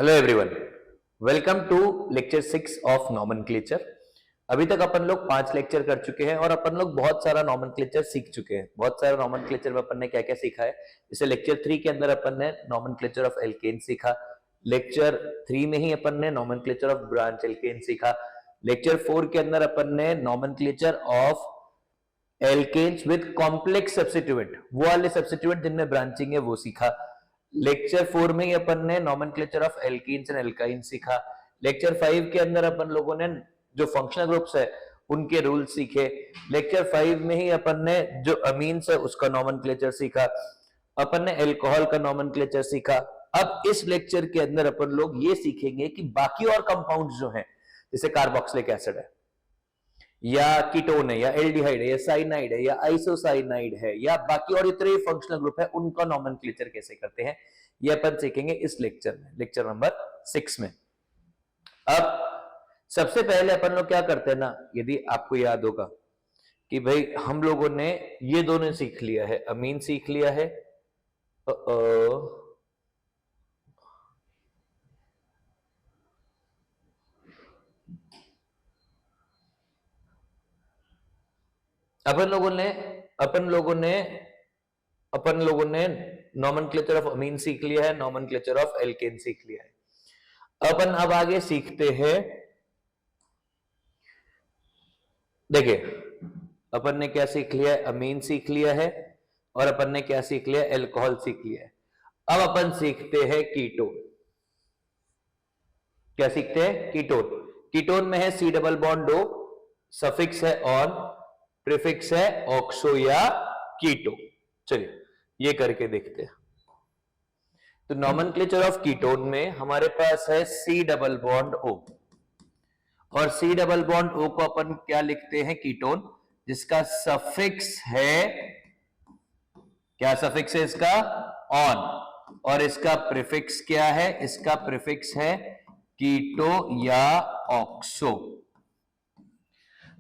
Hello everyone, welcome to lecture 6 of nomenclature. अभी तक अपन लोग 5 लेक्चर कर चुके हैं और अपन लोग बहुत सारा नॉमेनक्लेचर सीख चुके हैं। बहुत सारा नॉमेनक्लेचर में अपन ने क्या क्या सीखा है। जैसे लेक्चर 3 के अंदर अपन ने नॉमेनक्लेचर ऑफ एल्केन सीखा। लेक्चर 3 में ही अपन ने नॉमेनक्लेचर ऑफ ब्रांच एल्केन सीखा। लेक्चर 4 के अंदर अपन ने nomenclature of alkanes with complex substituent, वो वाले सब्स्टिट्यूएंट जिनमें ब्रांचिंग है वो सीखा। लेक्चर 4 में ही अपन ने nomenclature of alkenes and alkyne सीखा। लेक्चर 5 के अंदर अपन लोगों ने जो फंक्शनल ग्रुप्स है उनके रूल सीखे। लेक्चर 5 में ही अपन ने जो अमीन्स है उसका नॉमेनक्लेचर सीखा। अपन ने अल्कोहल का नॉमेनक्लेचर सीखा। अब इस लेक्चर के अंदर अपन लोग ये सीखेंगे कि बाकी और कंपाउंड्स जो हैं, जैसे कार्बोक्सिलिक एसिड है या कीटोन है या एल्डिहाइड है या साइनाइड है या आइसोसाइनाइड है या बाकी और इतने फंक्शनल ग्रुप है, उनका नॉमेनक्लेचर कैसे करते हैं ये अपन सीखेंगे इस लेक्चर में, लेक्चर नंबर 6 में। अब सबसे पहले अपन लोग क्या करते हैं ना, यदि आपको याद होगा कि भाई हम लोगों ने ये दोनों सीख लिया है, अमीन सीख लिया है, अपन लोगों ने नॉमेनक्लेचर ऑफ अमीन सीख लिया है, नॉमेनक्लेचर ऑफ एल्केन सीख लिया है। अपन अब आगे सीखते हैं, देखिए अपन ने क्या सीख लिया है, अमीन सीख लिया है और अपन ने क्या सीख लिया, अल्कोहल सीख लिया है। अब अपन सीखते हैं कीटोन। क्या सीखते हैं, कीटोन। कीटोन में है C double bond O, suffix है ऑन, प्रीफिक्स है ऑक्सो या कीटो। चलिए ये करके देखते हैं। तो नॉमेनक्लेचर ऑफ कीटोन में हमारे पास है सी डबल बॉन्ड ओ, और सी डबल बॉन्ड ओ को अपन क्या लिखते हैं, कीटोन, जिसका सफिक्स है, क्या सफिक्स है इसका, ऑन, और इसका प्रीफिक्स क्या है, इसका प्रीफिक्स है कीटो या ऑक्सो।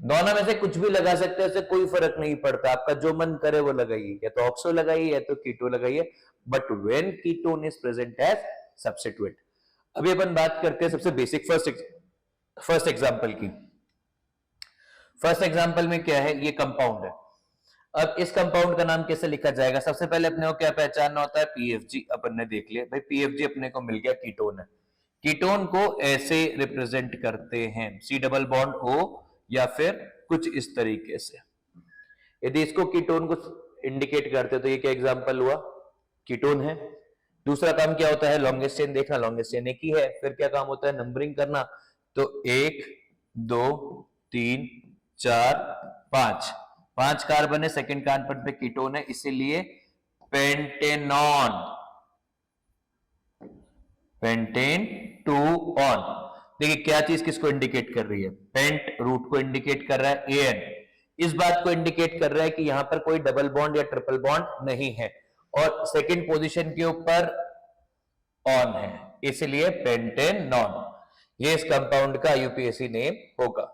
दोनों में से कुछ भी लगा सकते हैं, इससे कोई फर्क नहीं पड़ता, आपका जो मन करे वो लगाइए, या तो ऑक्सो लगाइए या तो कीटो लगाइए, but when ketone is present as substituent. अभी अपन बात करते हैं सबसे बेसिक फर्स्ट एग्जांपल की। फर्स्ट एग्जांपल में क्या है, ये कंपाउंड है। अब इस कंपाउंड का नाम कैसे लिखा जाएगा, सबसे पहले अपने को क्या पहचानना होता है, पीएफजी। अपन ने देख लिया भाई, पीएफजी अपने को मिल गया, कीटोन है। कीटोन को ऐसे रिप्रेजेंट करते हैं, सी डबल बॉन्ड ओ या फिर कुछ इस तरीके से। यदि इसको कीटोन को इंडिकेट करते तो ये क्या एग्जांपल हुआ, कीटोन है। दूसरा काम क्या होता है, लॉन्गेस्ट चेन देखना, लॉन्गेस्ट चेन एक ही है। फिर क्या काम होता है, नंबरिंग करना, तो 1 2 3 4 5, 5 कार्बन है, सेकेंड कार्बन पे कीटोन है, इसीलिए पेंटेनॉन, पेंटेन 2 ऑन। देखिए क्या चीज किसको इंडिकेट कर रही है, पेंट रूट को इंडिकेट कर रहा है, एन इस बात को इंडिकेट कर रहा है कि यहां पर कोई डबल बॉन्ड या ट्रिपल बॉन्ड नहीं है, और सेकंड पोजीशन के ऊपर ऑन है, इसलिए पेंटेनॉन। ये इस कंपाउंड का यूपीएससी नेम होगा,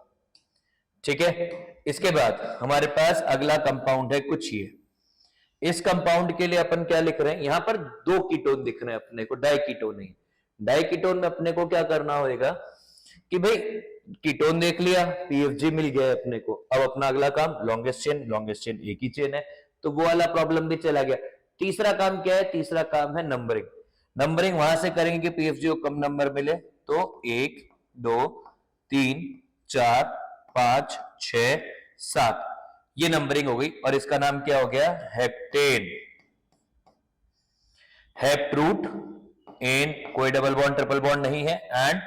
ठीक है। इसके बाद हमारे पास अगला कंपाउंड है कुछ ये। इस कंपाउंड के लिए अपन क्या लिख रहे हैं, यहां पर 2 कीटोन दिख रहे हैं अपने को, डाइकीटोन नहीं। डाइकीटोन में अपने को क्या करना होगा कि भाई कीटोन देख लिया, पीएफजी मिल गया अपने को। अब अपना अगला काम लॉन्गेस्ट चेन, लॉन्गेस्ट चेन एक ही चेन है, तो वो वाला प्रॉब्लम भी चला गया। तीसरा काम क्या है, तीसरा काम है नंबरिंग। नंबरिंग वहां से करेंगे कि पीएफजी को कम नंबर मिले, तो 1 2 3 4 5 6 7, ये नंबरिंग हो गई, और इसका नाम क्या हो गया, हेप्टेन। हेप्ट रूट, एन कोई डबल बॉन्ड ट्रिपल बॉन्ड नहीं है, एंड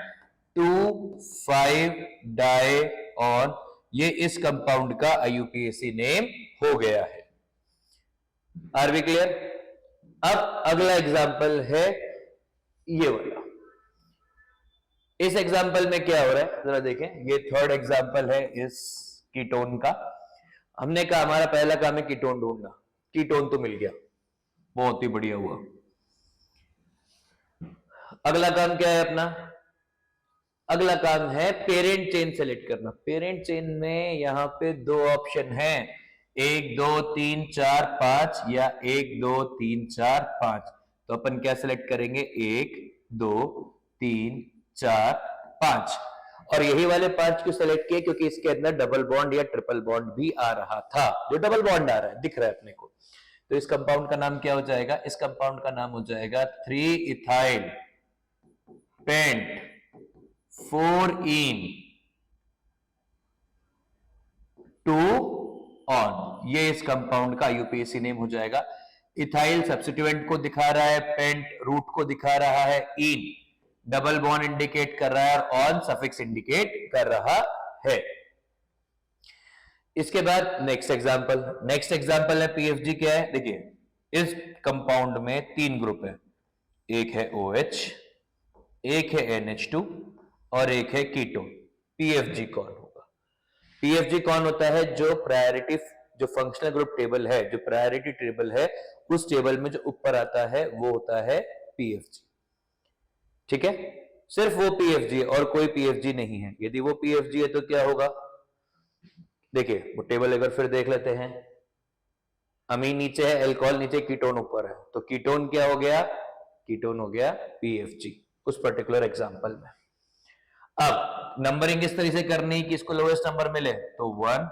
2,5 डाई ऑन, ये इस कंपाउंड का आईयूपीएसी नेम हो गया है। Are we clear. अब अगला एग्जांपल है ये वाला। इस एग्जांपल में क्या हो रहा है जरा देखें, ये थर्ड एग्जांपल है इस कीटोन का। हमने कहा हमारा पहला काम है कीटोन ढूंढना, कीटोन तो मिल गया, बहुत ही बढ़िया हुआ। अगला काम क्या है अपना, अगला काम है पेरेंट चेन सेलेक्ट करना। पेरेंट चेन में यहां पे 2 ऑप्शन हैं, 1 2 3 4 5 या 1 2 3 4 5। तो अपन क्या सेलेक्ट करेंगे, 1 2 3 4 5, और यही वाले 5 क्यों सेलेक्ट किए, क्योंकि इसके अंदर डबल बॉन्ड या ट्रिपल बॉन्ड भी आ रहा था, जो डबल बॉन्ड आ रहा है दिख रहा है अपने को। तो इस कंपाउंड का नाम क्या हो जाएगा, इस कंपाउंड का नाम हो जाएगा 3 इथाइल पेंट 4 इन 2 ऑन, ये इस कंपाउंड का यूपीएससी नेम हो जाएगा। इथाइल सब्स्टिट्यूएंट को दिखा रहा है, पेंट रूट को दिखा रहा है, इन डबल बॉन्ड इंडिकेट कर रहा है, और ऑन सफिक्स इंडिकेट कर रहा है। इसके बाद नेक्स्ट एग्जांपल है पीएफजी। क्या है, देखिए इस कंपाउंड में 3 ग्रुप है, एक है OH, एक है NH2 और एक है कीटोन। पीएफजी कौन होगा? पीएफजी कौन होता है? जो प्रायोरिटी, जो फंक्शनल ग्रुप टेबल है, जो प्रायोरिटी टेबल है, उस टेबल में जो ऊपर आता है वो होता है पीएफजी। ठीक है, सिर्फ वो पीएफजी और कोई पीएफजी नहीं है। यदि वो पीएफजी है तो क्या होगा, देखिए वो टेबल एक बार फिर देख लेते हैं। अमीन नीचे है, अल्कोहल नीचे, कीटोन ऊपर है, तो कीटोन क्या हो गया? कीटोन हो गया पीएफजी उस पर्टिकुलर एग्जांपल में। अब नंबरिंग किस तरीके से करनी है कि इसको लोएस्ट नंबर मिले, तो 1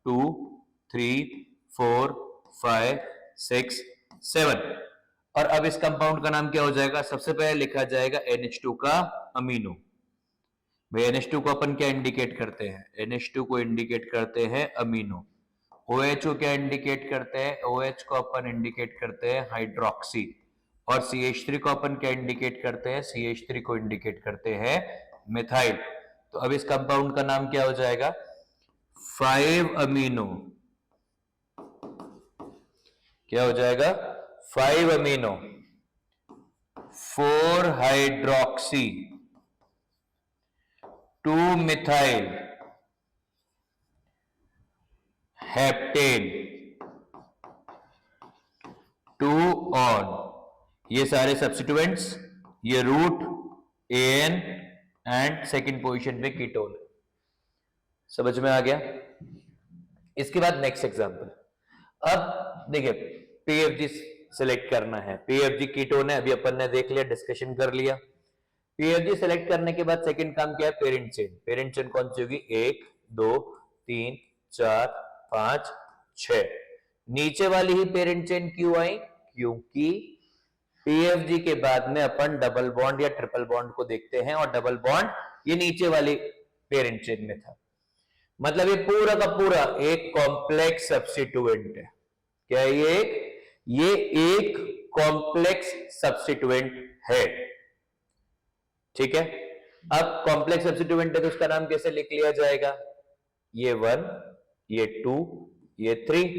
2 3 4 5 6 7। और अब इस कंपाउंड का नाम क्या हो जाएगा? सबसे पहले लिखा जाएगा NH2 का अमीनो। भाई NH2 को अपन क्या इंडिकेट करते हैं? NH2 को इंडिकेट करते हैं अमीनो। OH को क्या इंडिकेट करते हैं? OH को अपन इंडिकेट करते हैं हाइड्रोक्सी। और CH3 को अपन क्या इंडिकेट करते हैं? CH3 को इंडिकेट करते हैं मिथाइल। तो अब इस कंपाउंड का नाम क्या हो जाएगा? 5 अमीनो। क्या हो जाएगा? 5 amino 4 hydroxy 2 methyl heptane 2 one. ये सारे सब्स्टिट्यूएंट्स, ये root AN and second position पे कीटोन। समझ में आ गया? इसके बाद नेक्स्ट एग्जांपल। अब देखिए पीएफजी सिलेक्ट करना है, पीएफजी कीटोन है, अभी अपन ने देख लिया, डिस्कशन कर लिया। पीएफजी सिलेक्ट करने के बाद सेकंड काम क्या है? Parent chain. पेरेंट चेन कौन सी होगी? 1 2 3 4 5 6। नीचे वाली ही पेरेंट चेन क्यों आई? क्योंकि पीएफजी के बाद में अपन डबल बॉन्ड या ट्रिपल बॉन्ड को देखते हैं, और डबल बॉन्ड ये नीचे वाली पेरेंट चेन में था। मतलब ये पूरा का पूरा एक कॉम्प्लेक्स सब्स्टिट्यूएंट है। क्या ये एक कॉम्प्लेक्स सब्स्टिट्यूएंट है। ठीक है, अब कॉम्प्लेक्स सब्स्टिट्यूएंट है तो उसका नाम कैसे लिख लिया जाएगा? ये 1, ये 2, ये 3।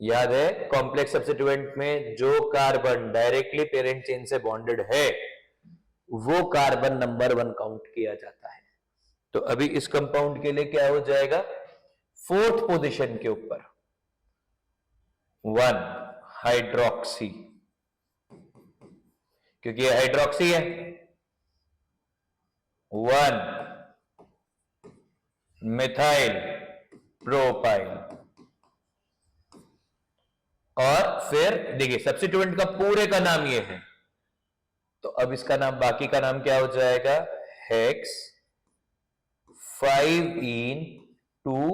याद है कॉम्प्लेक्स सब्स्टिट्यूएंट में जो कार्बन डायरेक्टली पेरेंट चेन से बॉन्डेड है वो कार्बन नंबर 1 काउंट किया जाता है। तो अभी इस कंपाउंड के लिए क्या हो जाएगा? 4th पोजीशन के ऊपर 1 हाइड्रोक्सी, क्योंकि ये हाइड्रोक्सी है। 1 मिथाइल प्रोपाइल। और फिर देखिए सब्स्टिट्यूएंट का पूरे का नाम ये है, तो अब इसका नाम, बाकी का नाम क्या हो जाएगा? Hex 5 en 2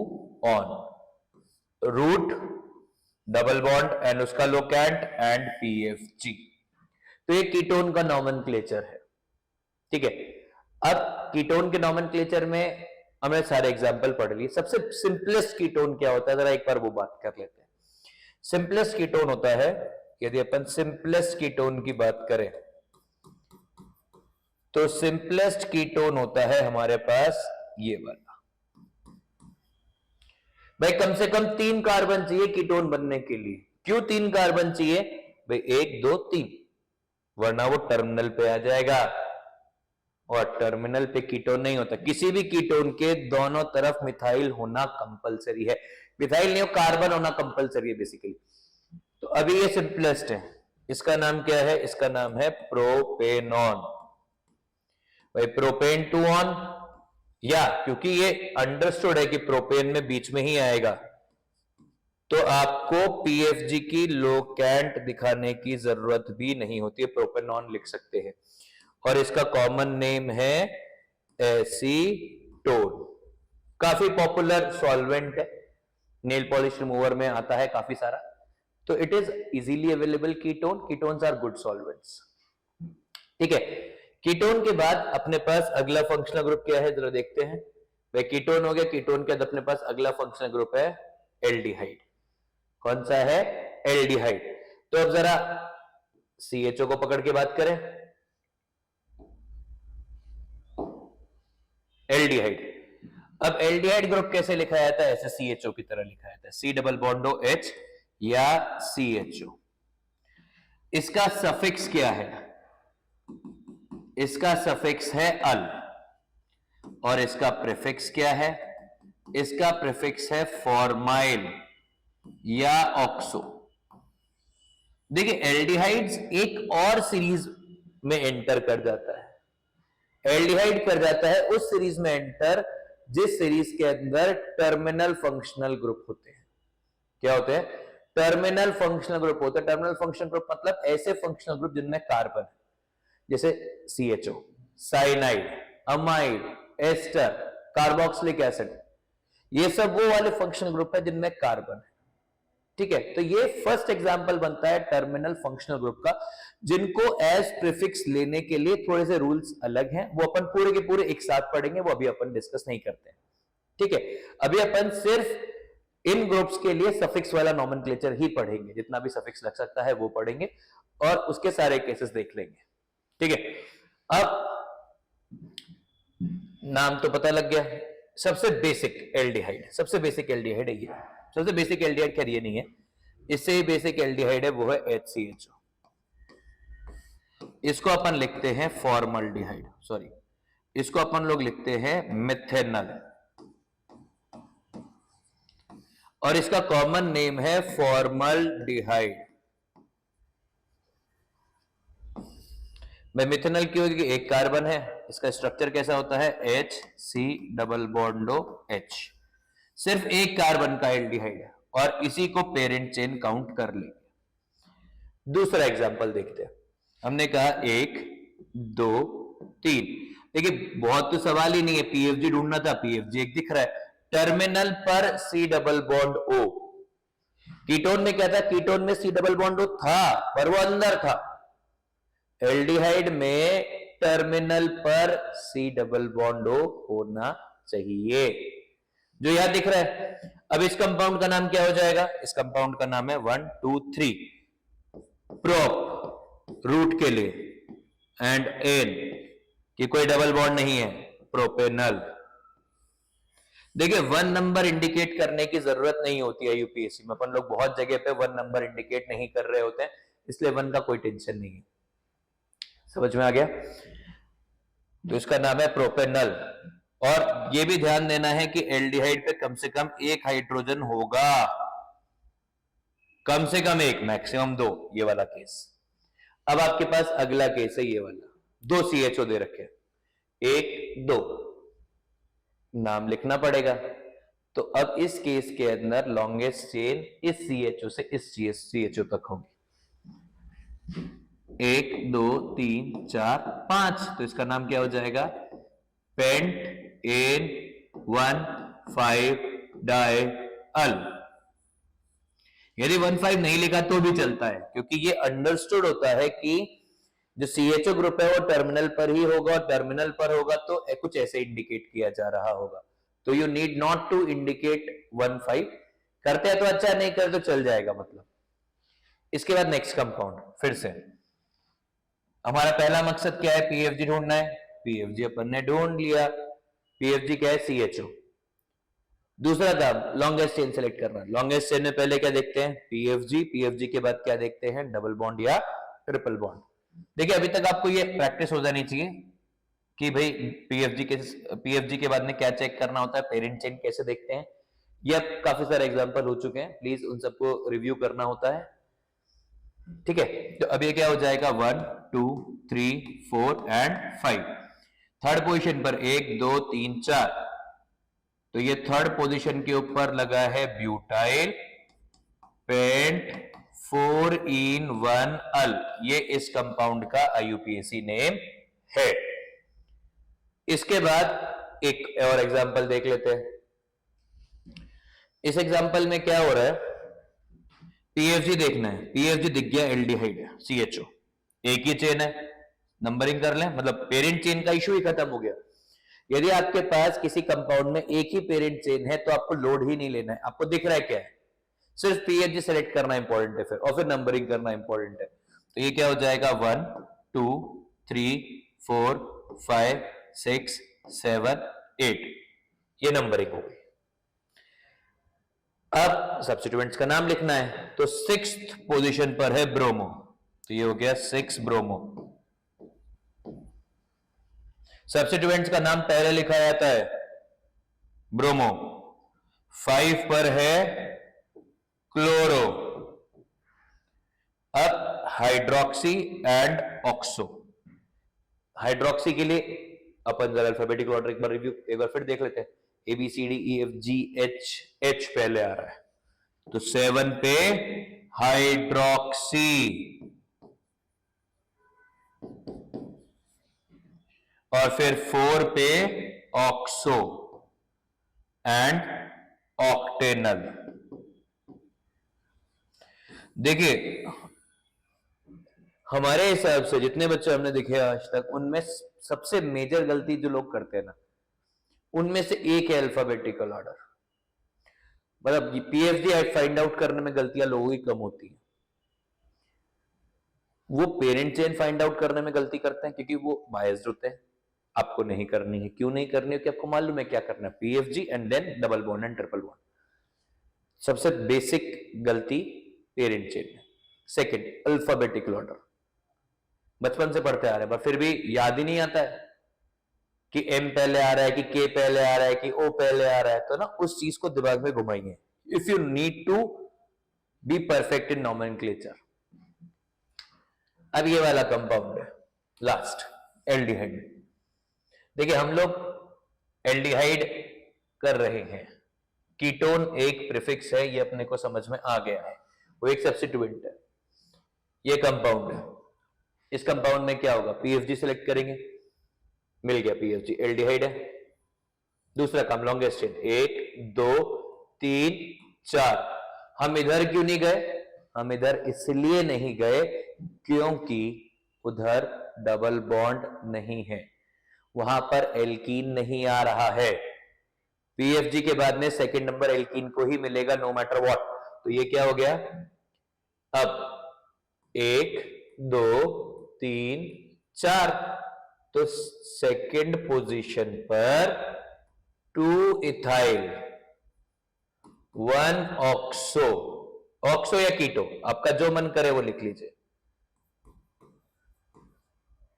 one, root double bond and उसका लोकेंट एंड पीएफजी। तो ये कीटोन का नॉमेनक्लेचर है। ठीक है, अब कीटोन के नॉमेनक्लेचर में हमने सारे एग्जांपल पढ़ लिए। सबसे सिंपलेस्ट कीटोन क्या होता है, जरा एक बार वो बात कर लेते हैं। सिंपलेस्ट कीटोन होता है, यदि अपन सिंपलेस्ट कीटोन की बात करें तो सिंपलेस्ट कीटोन होता है हमारे पास ये वाला। भाई कम से कम 3 कार्बन चाहिए कीटोन बनने के लिए। क्यों 3 कार्बन चाहिए? भाई 1 2 3, वरना वो टर्मिनल पे आ जाएगा, और टर्मिनल पे कीटोन नहीं होता। किसी भी कीटोन के दोनों तरफ मिथाइल होना कंपलसरी है। मिथाइल नहीं हो, कार्बन होना कंपलसरी है बेसिकली। तो अभी ये सिंपलेस्ट है, इसका नाम क्या है? इसका नाम है प्रोपेनॉन। भाई प्रोपेन 2 ऑन, या क्योंकि ये अंडरस्टूड है कि प्रोपेन में बीच में ही आएगा, तो आपको पीएफजी की लोकेंट दिखाने की जरूरत भी नहीं होती है, प्रोपेनॉन लिख सकते हैं। और इसका कॉमन नेम है एसीटोन। काफी पॉपुलर सॉल्वेंट है, नेल पॉलिश रिमूवर में आता है काफी सारा। तो it is easily available ketone, ketones are good solvents. ठीक है, कीटोन के बाद अपने पास अगला फंक्शनल ग्रुप क्या है जरा देखते हैं। भाई कीटोन हो गया, कीटोन के बाद अपने पास अगला फंक्शनल ग्रुप है एल्डिहाइड। कौन सा है? एल्डिहाइड। तो अब जरा CHO को पकड़ के बात करें। एल्डिहाइड, अब एल्डिहाइड ग्रुप कैसे लिखा जाता है? ऐसे CHO की तरह लिखा जाता है, C double bond O H या CHO। इसका सफिक्स क्या है? इसका सफिक्स है अल, और इसका प्रीफिक्स क्या है? इसका प्रीफिक्स है फॉर्माइल या ऑक्सो। देखिए एल्डिहाइड्स एक और सीरीज में एंटर कर जाता है। एल्डिहाइड कर जाता है उस सीरीज में एंटर जिस सीरीज के अंदर टर्मिनल फंक्शनल ग्रुप होते हैं। क्या होते हैं? टर्मिनल फंक्शनल ग्रुप होते हैं। टर्मिनल फंक्शनल ग्रुप मतलब ऐसे फंक्शनल ग्रुप जिनमें कार्बन है, जैसे CHO, cyanide, amide, ester, carboxylic acid, ये सब वो वाले फंक्शनल ग्रुप है जिनमें कार्बन है। ठीक है, तो ये फर्स्ट एग्जांपल बनता है टर्मिनल फंक्शनल ग्रुप का, जिनको एज प्रीफिक्स लेने के लिए थोड़े से रूल्स अलग हैं, वो अपन पूरे के पूरे एक साथ पढ़ेंगे, वो अभी अपन डिस्कस नहीं करते हैं। ठीक है, अभी अपन सिर्फ इन ग्रुप्स के लिए सफिक्स वाला नॉमेनक्लेचर ही पढ़ेंगे, जितना भी सफिक्स लग सकता है वो पढ़ेंगे और उसके सारे केसेस देख लेंगे। ठीक है, अब नाम तो पता लग गया, सबसे बेसिक एल्डिहाइड, सबसे बेसिक एल्डिहाइड है ये। सबसे बेसिक एल्डिहाइड खैर ये नहीं है, इससे ही बेसिक एल्डिहाइड है, वो है HCHO। इसको अपन लिखते हैं फॉर्मल्डिहाइड, सॉरी इसको अपन लोग लिखते हैं मिथेनल, और इसका कॉमन नेम है फॉर्मल्डिहाइड। मैं मिथेनल क्यों? क्योंकि एक कार्बन है, इसका स्ट्रक्चर कैसा होता है? HC डबल बॉन्ड H, सिर्फ एक कार्बन का एल्डिहाइड है, और इसी को पेरेंट चेन काउंट कर लेंगे। दूसरा एग्जांपल देखते हैं। हमने कहा 1 2 3, देखिए बहुत तो सवाल ही नहीं है, PFG ढूंढना था, PFG एक दिख रहा है। टर्मिनल पर C double bond O, ketone में क्या था? कीटोन में C डबल बॉन्ड O था पर वो अंदर था। एल्डिहाइड में टर्मिनल पर C डबल बॉन्ड O होना चाहिए, जो यहां दिख रहा है। अब इस कंपाउंड का नाम क्या हो जाएगा? इस कंपाउंड का नाम है 1 2 3 प्रोप, रूट के लिए, एंड एन कि कोई डबल बॉन्ड नहीं है, प्रोपेनल। देखिए 1 नंबर इंडिकेट करने की जरूरत नहीं होती है यूपीएससी में, अपन लोग बहुत जगह पे 1 नंबर इंडिकेट नहीं कर रहे होते हैं, इसलिए 1 का कोई टेंशन नहीं है। समझ में आ गया? तो इसका नाम है प्रोपेनल। और ये भी ध्यान देना है कि एल्डिहाइड पे कम से कम एक हाइड्रोजन होगा, कम से कम एक, मैक्सिमम 2, ये वाला केस। अब आपके पास अगला केस है ये वाला, 2 CHO दे रखे, 1 2, नाम लिखना पड़ेगा। तो अब इस केस के अंदर लॉन्गेस्ट चेन इस CHO से इस CHO तक होगी, 1 2 3 4 5, तो इसका नाम क्या हो जाएगा? Pentane 1,5 diol. यदि 1,5 नहीं लिखा तो भी चलता है, क्योंकि ये अंडरस्टूड होता है कि जो CHO ग्रुप है वो टर्मिनल पर ही होगा, और टर्मिनल पर होगा तो कुछ ऐसे इंडिकेट किया जा रहा होगा। तो you need not to indicate 1,5, करते हैं तो अच्छा, नहीं करते तो चल जाएगा मतलब। इसके बाद नेक्स्ट कंपाउंड, फिर से हमारा पहला मकसद क्या है? PFG ढूंढना है। PFG अपन ने ढूंढ लिया, PFG क्या है? CHO। दूसरा काम लॉन्गेस्ट चेन सेलेक्ट करना। लॉन्गेस्ट चेन में पहले क्या देखते हैं? PFG। PFG के बाद क्या देखते हैं? डबल बॉन्ड या ट्रिपल बॉन्ड। देखिए अभी तक आपको ये प्रैक्टिस हो जानी चाहिए कि भाई PFG के बाद में क्या चेक करना होता है, पेरेंट चेन कैसे देखते हैं। ये काफी सारे एग्जांपल हो चुके हैं, प्लीज उन सबको रिव्यू करना होता है। ठीक है, तो अब ये क्या हो जाएगा? 1 2 3 4 एंड 5। थर्ड पोजीशन पर 1 2 3 4, तो ये थर्ड पोजीशन के ऊपर लगा है ब्यूटाइल पेंट 4 in 1 अल। ये इस कंपाउंड का IUPAC नेम है। इसके बाद एक और एग्जांपल देख लेते हैं। इस एग्जांपल में क्या हो रहा है, पीएफजी देखना है। पीएफजी दिख गया, एल्डिहाइड CHO, एक ही चेन है, नंबरिंग कर लें, मतलब पेरेंट चेन का इशू ही खत्म हो गया। यदि आपके पास किसी कंपाउंड में एक ही पेरेंट चेन है तो आपको लोड ही नहीं लेना है, आपको दिख रहा है क्या है, सिर्फ पीएफजी सेलेक्ट करना इंपॉर्टेंट है फिर, और फिर नंबरिंग करना इंपॉर्टेंट है। तो ये क्या हो जाएगा, 1 2 3 4 5 6 7 8, ये नंबरिंग हो गई। अब सब्स्टिट्यूएंट्स का नाम लिखना है, तो 6th पोजीशन पर है ब्रोमो, तो ये हो गया 6 ब्रोमो। सब्स्टिट्यूएंट्स का नाम पहले लिखा जाता है ब्रोमो। 5 पर है क्लोरो। अब हाइड्रोक्सी एंड ऑक्सो। हाइड्रोक्सी के लिए अपन जरा अल्फाबेटिक ऑर्डर एक बार रिव्यू एक बार फिर देख लेते हैं। ABCDEFGH, H पहले आ रहा है, तो 7 पे हाइड्रोक्सी, और फिर 4 पे ऑक्सो एंड ऑक्टेनल। देखिए हमारे हिसाब से जितने बच्चे हमने देखे आज तक, उनमें सबसे मेजर गलती जो लोग करते हैं ना, उनमें से एक है अल्फाबेटिकल ऑर्डर। मतलब पीएफजी फाइंड आउट करने में गलतियां लोगों की कम होती है, वो पेरेंट चेन फाइंड आउट करने में गलती करते हैं क्योंकि वो बायस्ड होते हैं। आपको नहीं करनी है, क्यों नहीं करनी है कि आपको मालूम है क्या करना है, PFG and then double bond and triple bond. सबसे बेसिक गलती पेरेंट चेन में। सेकंड अल्फाबेटिकल ऑर्डर, बचपन से पढ़ते आ रहे हैं पर फिर भी याद ही नहीं आता है कि एम पहले आ रहा है कि के पहले आ रहा है कि ओ पहले आ रहा है, तो ना उस चीज को दिमाग में घुमाइए if you need to be perfect in nomenclature. अब ये वाला कंपाउंड है लास्ट, एल्डिहाइड। देखिए हम लोग एल्डिहाइड कर रहे हैं, कीटोन एक प्रीफिक्स है, ये अपने को समझ में आ गया है, वो एक सब्स्टिट्यूएंट है, ये कंपाउंड है। इस कंपाउंड में क्या होगा, पीएफजी सिलेक्ट करेंगे, मिल गया पीएफजी, एल्डिहाइड है। दूसरा काम लॉन्गेस्ट चेन, 1 2 3 4। हम इधर क्यों नहीं गए, हम इधर इसलिए नहीं गए क्योंकि उधर डबल बॉन्ड नहीं है, वहां पर एल्कीन नहीं आ रहा है। पीएफजी के बाद में सेकंड नंबर एल्कीन को ही मिलेगा नो मैटर व्हाट। तो ये क्या हो गया, अब 1 2 3 4, तो सेकंड पोजीशन पर 2 इथाइल 1 ऑक्सो। ऑक्सो या कीटो, आपका जो मन करे वो लिख लीजिए,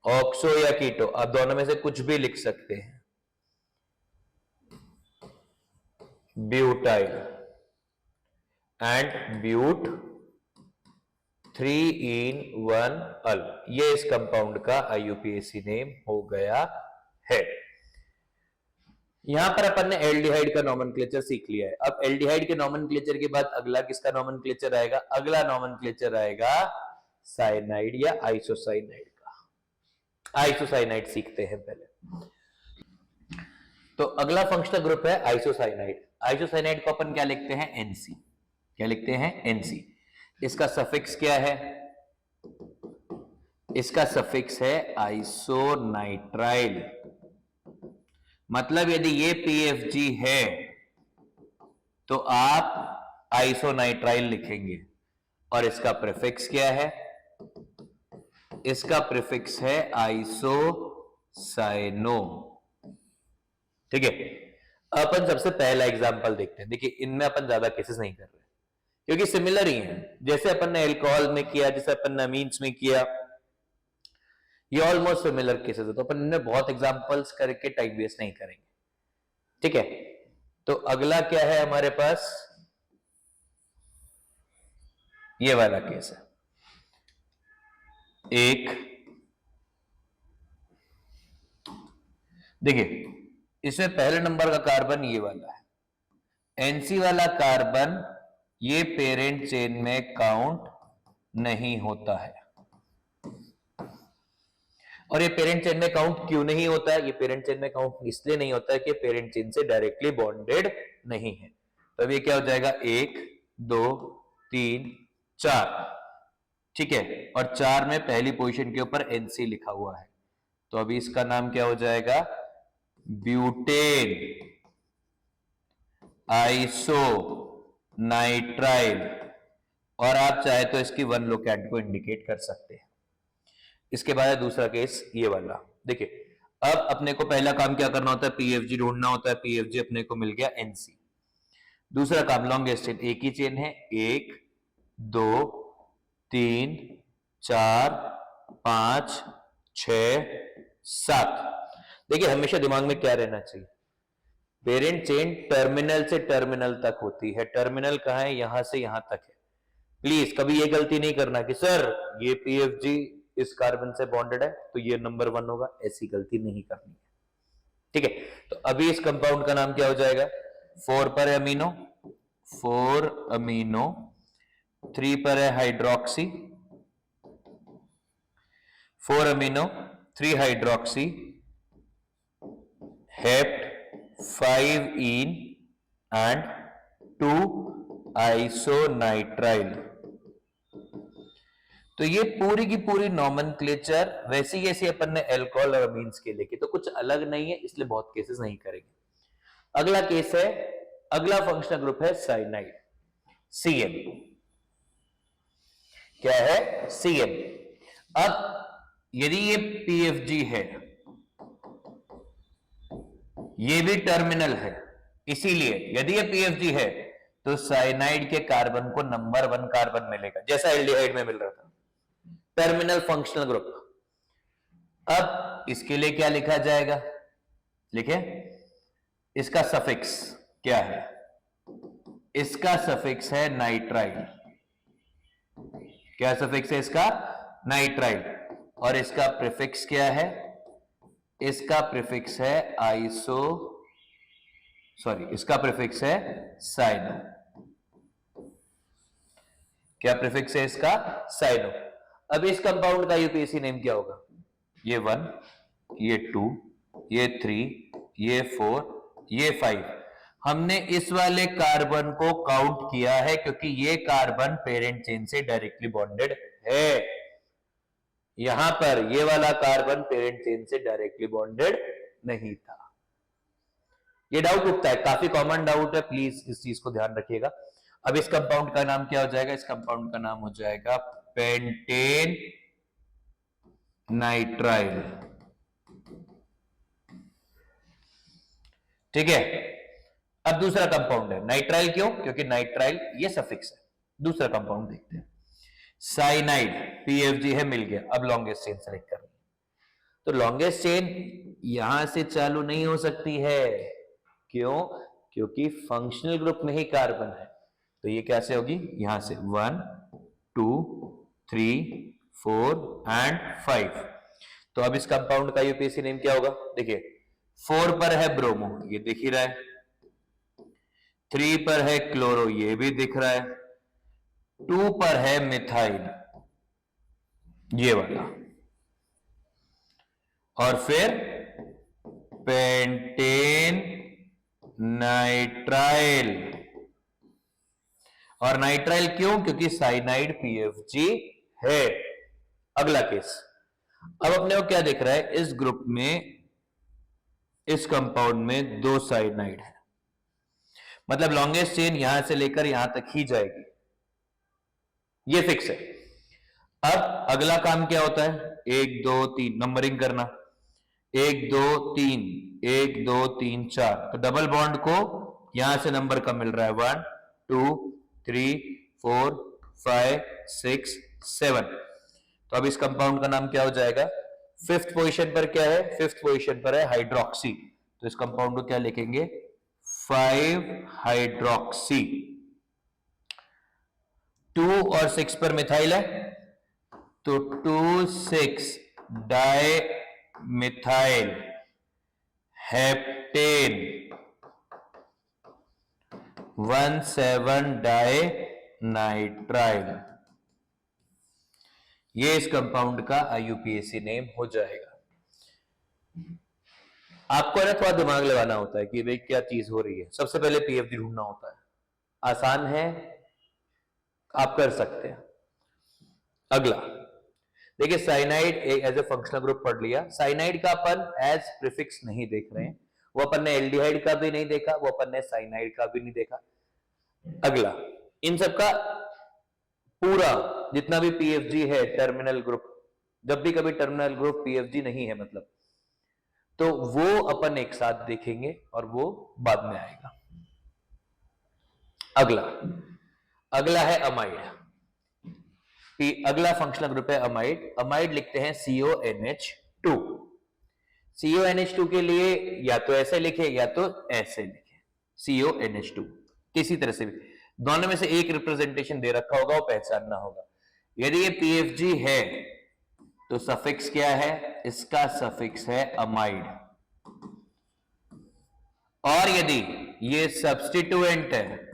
ऑक्सो या कीटो, आप दोनों में से कुछ भी लिख सकते हैं। ब्यूटाइल एंड ब्यूट 3 in 1 अल, ये इस कंपाउंड का IUPAC नेम हो गया है। यहां पर अपन ने एल्डिहाइड का नॉमेनक्लेचर सीख लिया है। अब एल्डिहाइड के नॉमेनक्लेचर के बाद अगला किसका नॉमेनक्लेचर आएगा, अगला नॉमेनक्लेचर आएगा साइनाइड या आइसोसाइनाइड का। आइसोसाइनाइड सीखते हैं पहले। तो अगला फंक्शनल ग्रुप है आइसोसाइनाइड। आइसोसाइनाइड को अपन क्या लिखते हैं, NC। क्या लिखते हैं, NC। इसका सफिक्स क्या है, इसका सफिक्स है आइसोनाइट्राइल। मतलब यदि ये PFG है तो आप आइसोनाइट्राइल लिखेंगे, और इसका प्रीफिक्स क्या है, इसका प्रीफिक्स है आइसोसाइनो। ठीक है, अपन सबसे पहला एग्जांपल देखते हैं। देखिए इनमें अपन ज्यादा केसेस नहीं कर रहे क्योंकि सिमिलर ही हैं, जैसे अपन ने एल्कोहल में किया, जैसे अपन ने अमीन्स में किया, ये ऑलमोस्ट सिमिलर केसेस है। तो अपन इनमें बहुत एग्जांपल्स करके टाइम वेस्ट नहीं करेंगे। ठीक है, तो अगला क्या है हमारे पास, ये वाला केस है। एक देखिए इसमें पहले नंबर का कार्बन ये वाला है, NC वाला कार्बन ये पेरेंट चेन में काउंट नहीं होता है। और ये पेरेंट चेन में काउंट क्यों नहीं होता है? ये पेरेंट चेन में काउंट इसलिए नहीं होता है कि पेरेंट चेन से डायरेक्टली बॉन्डेड नहीं है। तो अब ये क्या हो जाएगा, 1 2 3 4, ठीक है, और 4 में पहली पोजीशन के ऊपर NC लिखा हुआ है, तो अभी इसका नाम क्या हो जाएगा, ब्यूटेन आइसो नाइट्राइल, और आप चाहे तो इसकी 1 लोकेंट को इंडिकेट कर सकते हैं। इसके बाद है दूसरा केस, ये वाला देखिए। अब अपने को पहला काम क्या करना होता है, PFG ढूंढना होता है। PFG अपने को मिल गया NC। दूसरा काम लॉन्गेस्ट चेन, एक ही चेन है, 1 2 3 4 5 6 7। देखिए हमेशा दिमाग में क्या रहना चाहिए, पेरेंट चेन टर्मिनल से टर्मिनल तक होती है। टर्मिनल कहां है, यहां से यहां तक है। प्लीज कभी ये गलती नहीं करना कि सर ये PFG इस कार्बन से बॉन्डेड है तो ये नंबर 1 होगा, ऐसी गलती नहीं करनी है, ठीक है। तो अभी इस कंपाउंड का नाम क्या हो जाएगा, 4 पर है अमीनो, 4 अमीनो, 3 पर है hydroxy, 4 amino 3 hydroxy, hept 5 in and 2 आइसोनाइट्राइल। तो ये पूरी की पूरी नॉमेनक्लेचर वैसी जैसी अपन ने अल्कोहल और अमीन्स के लिखी, तो कुछ अलग नहीं है, इसलिए बहुत केसेस नहीं करेंगे। अगला केस है, अगला फंक्शनल ग्रुप है साइनाइड, CN। क्या है, CN। अब यदि ये PFG है, ये भी टर्मिनल है, इसीलिए यदि ये PFG है तो साइनाइड के कार्बन को नंबर 1 कार्बन मिलेगा, जैसा एल्डिहाइड में मिल रहा था, टर्मिनल फंक्शनल ग्रुप। अब इसके लिए क्या लिखा जाएगा, लिखे, इसका सफिक्स क्या है, इसका सफिक्स है नाइट्राइल। क्या सफिक्स है इसका, नाइट्राइल। और इसका प्रीफिक्स क्या है, इसका प्रीफिक्स है इसका प्रीफिक्स है साइनो। क्या प्रीफिक्स है इसका, साइनो। अब इस कंपाउंड का यूपीएससी नेम क्या होगा, ये 1, ये 2, ये 3, ये 4, ये 5। हमने इस वाले कार्बन को काउंट किया है क्योंकि ये कार्बन पेरेंट चेन से डायरेक्टली बॉन्डेड है। यहां पर ये वाला कार्बन पेरेंट चेन से डायरेक्टली बॉन्डेड नहीं था। ये डाउट उठता है, काफी कॉमन डाउट है, प्लीज इस चीज को ध्यान रखिएगा। अब इस कंपाउंड का नाम क्या हो जाएगा, इस कंपाउंड का नाम हो जाएगा पेंटेन नाइट्राइल, ठीक है। अब दूसरा कंपाउंड है नाइट्राइल, क्यों, क्योंकि नाइट्राइल ये सफिक्स है। दूसरा कंपाउंड देखते हैं, साइनाइड, PFG है, मिल गया। अब लॉन्गेस्ट चेन सेलेक्ट करनी है, तो लॉन्गेस्ट चेन यहां से चालू नहीं हो सकती है, क्यों, क्योंकि फंक्शनल ग्रुप में ही कार्बन है। तो ये कैसे होगी, यहां से 1 2 3 4 एंड 5। तो अब इस कंपाउंड का यूपीएससी नेम क्या होगा, देखिए 4 पर है ब्रोमो, ये दिख ही रहा है, 3 पर है क्लोरो, ये भी दिख रहा है, 2 पर है मिथाइल, ये वाला, और फिर पेंटेन नाइट्राइल। और नाइट्राइल क्यों, क्योंकि साइनाइड PFG है। अगला केस, अब अपने को क्या दिख रहा है, इस ग्रुप में, इस कंपाउंड में 2 साइनाइड है, मतलब लॉन्गेस्ट चेन यहां से लेकर यहां तक ही जाएगी, ये फिक्स है। अब अगला काम क्या होता है, 1 2 3 नंबरिंग करना, 1 2 3 1 2 3 4। तो डबल बॉन्ड को यहां से नंबर कम मिल रहा है, 1 2 3 4 5 6 7। तो अब इस कंपाउंड का नाम क्या हो जाएगा, 5th पोजीशन पर क्या है, 5th पोजीशन पर है हाइड्रोक्सी। तो इस कंपाउंड को क्या लिखेंगे, 5 हाइड्रोक्सी। 2 और 6 पर मिथाइल है, तो 2 6 dimethyl heptane 1 7 dinitrile. ये इस कंपाउंड का IUPAC नेम हो जाएगा। आपको ना थोड़ा दिमाग लगाना होता है कि भाई क्या चीज हो रही है। सबसे पहले पीएफजी ढूंढना होता है, आसान है, आप कर सकते हैं। अगला देखिए, cyanide as a functional group पढ़ लिया। साइनाइड का अपन एज प्रीफिक्स नहीं देख रहे हैं, वो अपन ने एल्डिहाइड का भी नहीं देखा, वो अपन ने साइनाइड का भी नहीं देखा। अगला, इन सबका पूरा जितना भी पीएफजी है टर्मिनल ग्रुप, जब भी कभी टर्मिनल ग्रुप पीएफजी नहीं है मतलब, तो वो अपन एक साथ देखेंगे और वो बाद में आएगा। अगला अगला है अमाइड। अगला फंक्शनल ग्रुप है अमाइड। अमाइड लिखते हैं CONH2। CONH2 के लिए या तो ऐसे लिखे या तो ऐसे लिखे, CONH2 किसी तरह से भी, दोनों में से एक रिप्रेजेंटेशन दे रखा होगा, वो पहचानना होगा। यदि ये पीएफजी है तो सफिक्स क्या है, इसका सफिक्स है अमाइड। और यदि ये सब्स्टिट्यूएंट है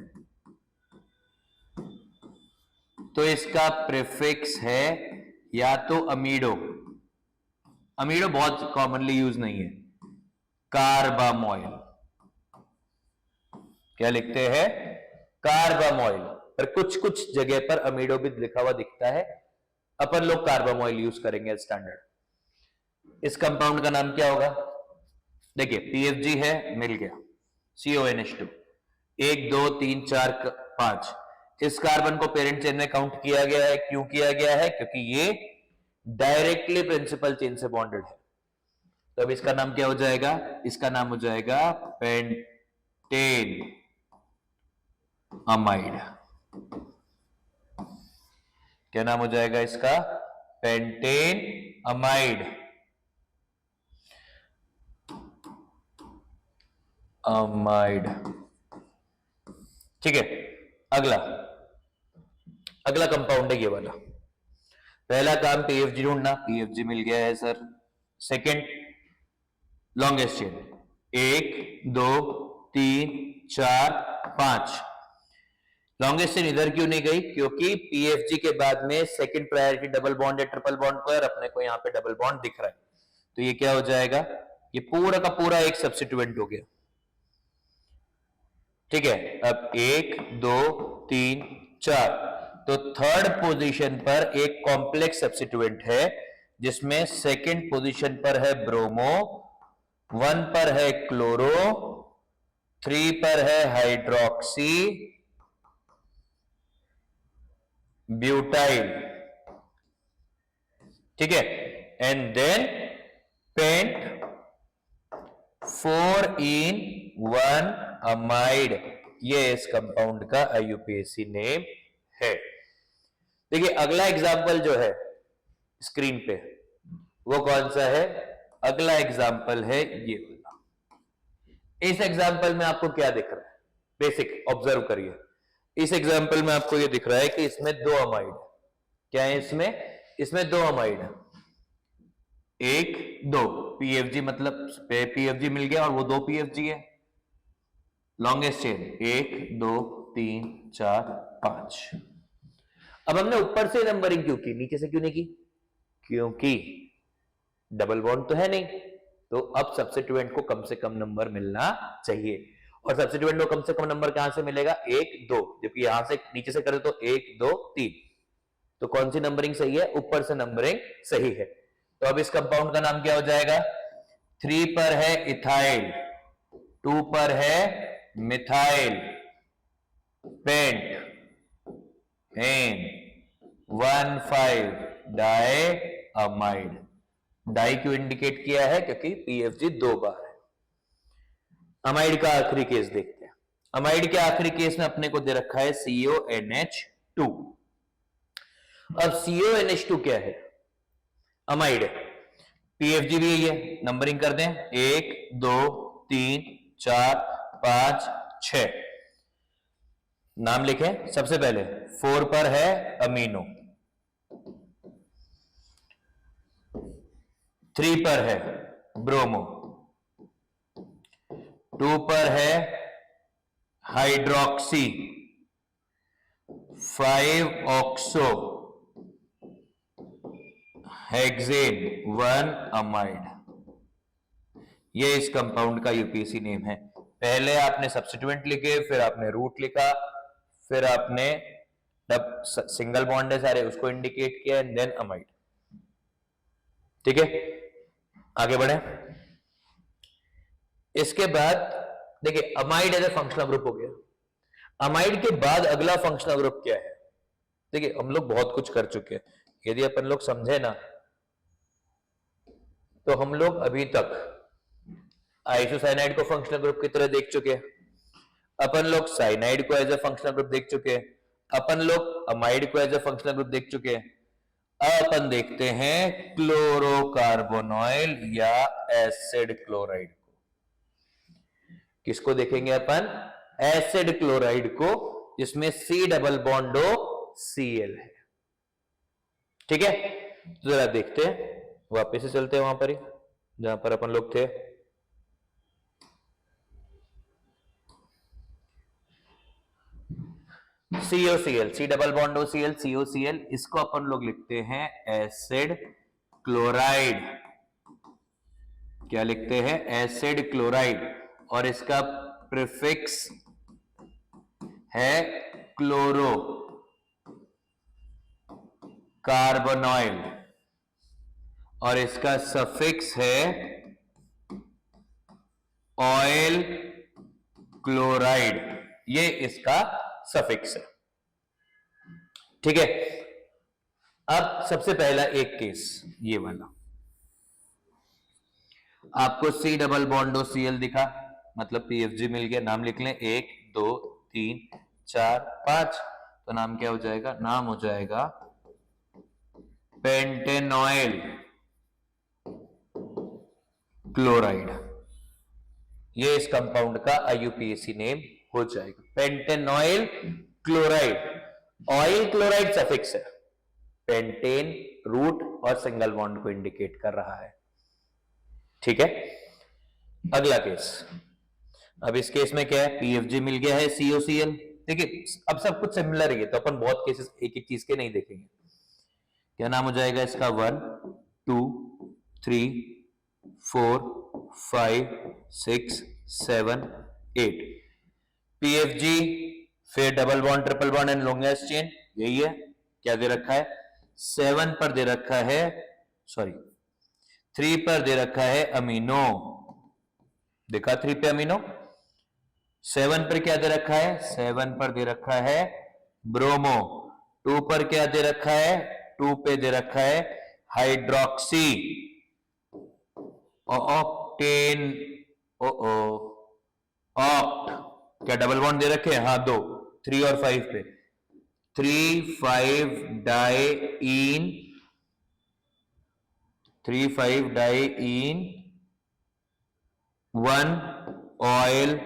तो इसका प्रीफिक्स है या तो अमीडो। अमीडो बहुत कॉमनली यूज नहीं है, कार्बामोइल। क्या लिखते हैं, कार्बामोइल। पर कुछ कुछ जगह पर अमीडो भी लिखा हुआ दिखता है, अपन लोग कार्बामोइल यूज करेंगे स्टैंडर्ड। इस कंपाउंड का नाम क्या होगा, देखिए पीएफजी है, मिल गया, CONH2, 1 2 3 4 5। इस कार्बन को पेरेंट चेन में काउंट किया गया है। क्यों किया गया है, क्योंकि ये डायरेक्टली प्रिंसिपल चेन से बॉन्डेड है। तो अब इसका नाम क्या हो जाएगा, इसका नाम हो जाएगा पेंटेन अमाइड। क्या नाम हो जाएगा इसका, पेंटेन अमाइड। अमाइड, ठीक है। अगला अगला कंपाउंड है ये वाला। पहला काम पीएफजी ढूंढना, पीएफजी मिल गया है sir. Second, longest chain, 1 2 3 4 5। Longest chain इधर क्यों नहीं गई, क्योंकि पीएफजी के बाद में सेकंड प्रायोरिटी डबल बॉन्ड या ट्रिपल बॉन्ड पर अपने को यहां पे डबल बॉन्ड दिख रहा है, तो ये क्या हो जाएगा, ये पूरा का पूरा एक सब्स्टिट्यूएंट हो गया। ठीक है, अब 1 2 3 4, तो थर्ड पोजीशन पर एक कॉम्प्लेक्स सब्स्टिट्यूएंट है, जिसमें सेकंड पोजीशन पर है ब्रोमो, 1 पर है क्लोरो, 3 पर है हाइड्रोक्सी ब्यूटाइल। ठीक है, and then pent 4 in 1 amide. ये इस कंपाउंड का IUPAC नेम है। देखिए अगला एग्जाम्पल जो है स्क्रीन पे, वो कौन सा है, अगला एग्जाम्पल है ये वाला। इस एग्जाम्पल में आपको क्या दिख रहा है, बेसिक ऑब्जर्व करिए। इस एग्जाम्पल में आपको ये दिख रहा है कि इसमें 2 अमाइड है। क्या है इसमें 2 अमाइड है, 1 2 पीएफजी, मतलब पीएफजी मिल गया और वो 2 पीएफजी है। Longest chain 1 2 3 4 5। अब हमने ऊपर से नंबरिंग क्यों की, नीचे से क्यों नहीं की, क्योंकि डबल बॉन्ड तो है नहीं, तो अब सब्स्टिट्यूएंट को कम से कम नंबर मिलना चाहिए। और सब्स्टिट्यूएंट को कम से कम नंबर कहां से मिलेगा, 1 2, जबकि यहां से नीचे से करें तो 1 2 3, तो कौन सी नंबरिंग सही है, ऊपर से नंबरिंग सही है। तो अब इस कंपाउंड का नाम क्या हो जाएगा, 3 पर है इथाइल, 2 पर है methyl pentane 1,5 diamide. Di क्यों इंडिकेट किया है, क्योंकि पीएफजी 2 बार है। अमाइड का आखिरी केस देखते हैं। अमाइड के आखिरी केस में अपने को दे रखा है CONH2। अब CONH2 क्या है, अमाइड है, पीएफजी भी यही है। नंबरिंग कर दें, 1 2 3 4 5 6। नाम लिखें, सबसे पहले 4 पर है अमीनो, 3 पर है ब्रोमो, 2 पर है हाइड्रोक्सी, 5 ऑक्सो हेक्सेन 1 अमाइड। ये इस कंपाउंड का यूपीएससी नेम है। पहले आपने सब्स्टिट्यूएंट लिखे, फिर आपने रूट लिखा, फिर आपने सिंगल बॉन्ड है सारे उसको इंडिकेट किया, एंड देन अमाइड। ठीक है, आगे बढ़े। इसके बाद देखिए amide as a functional group हो गया। अमाइड के बाद अगला फंक्शनल ग्रुप क्या है? देखिए हम लोग बहुत कुछ कर चुके हैं, यदि अपन लोग समझे ना तो हम लोग अभी तक आइसोसाइनाइड को फंक्शनल ग्रुप की तरह देख चुके हैं, अपन लोग साइनाइड को एज ए फंक्शनल ग्रुप देख चुके हैं, अपन लोग अमाइड को एज ए फंक्शनल ग्रुप देख चुके हैं। अब अपन देखते हैं क्लोरोकार्बोनॉइल या एसिड क्लोराइड को। किसको देखेंगे अपन? एसिड क्लोराइड को, जिसमें C डबल बॉन्ड Cl है। ठीक है, तो जरा देखते हैं, वापस से चलते हैं वहां पर ही जहां पर अपन लोग थे। COCl, C double bond OCl, COCl, इसको अपन लोग लिखते हैं एसिड क्लोराइड। क्या लिखते हैं? Acid chloride. और इसका प्रीफिक्स है क्लोरो कार्बोनॉइल और इसका सफिक्स है ऑयल क्लोराइड। ये इसका सफिक्स है। ठीक है, अब सबसे पहला एक केस ये वाला, आपको C डबल बॉन्ड Cl दिखा, मतलब PFG मिल गया। नाम लिख लें, 1 2 3 4 5। तो नाम क्या हो जाएगा? नाम हो जाएगा पेंटेनॉइल क्लोराइड। ये इस कंपाउंड का IUPAC नेम हो जाएगा, पेंटेनॉइल क्लोराइड। ऑयल क्लोराइड सफिक्स है, पेंटेन रूट और सिंगल बॉन्ड को इंडिकेट कर रहा है। ठीक है, अगला केस। अब इस केस में क्या है? PFG मिल गया है, COCl। देखिए अब सब कुछ सिमिलर है, तो अपन बहुत केसेस एक एक चीज के नहीं देखेंगे। क्या नाम हो जाएगा इसका? 1 2 3 4 5 6 7 8। PFG, फिर double bond triple bond and longest chain, यही है। क्या दे रखा है? 7 पर दे रखा है, सॉरी 3 पर दे रखा है अमीनो। देखा 3 पे अमीनो। 7 पर क्या दे रखा है? 7 पर दे रखा है ब्रोमो। 2 पर क्या दे रखा है? 2 पे दे रखा है हाइड्रोक्सी ऑक्टेन ऑक्ट। क्या डबल बॉन्ड दे रखे हैं? हाँ 2, 3 और 5 पे 3,5 डाइईन 1 ऑयल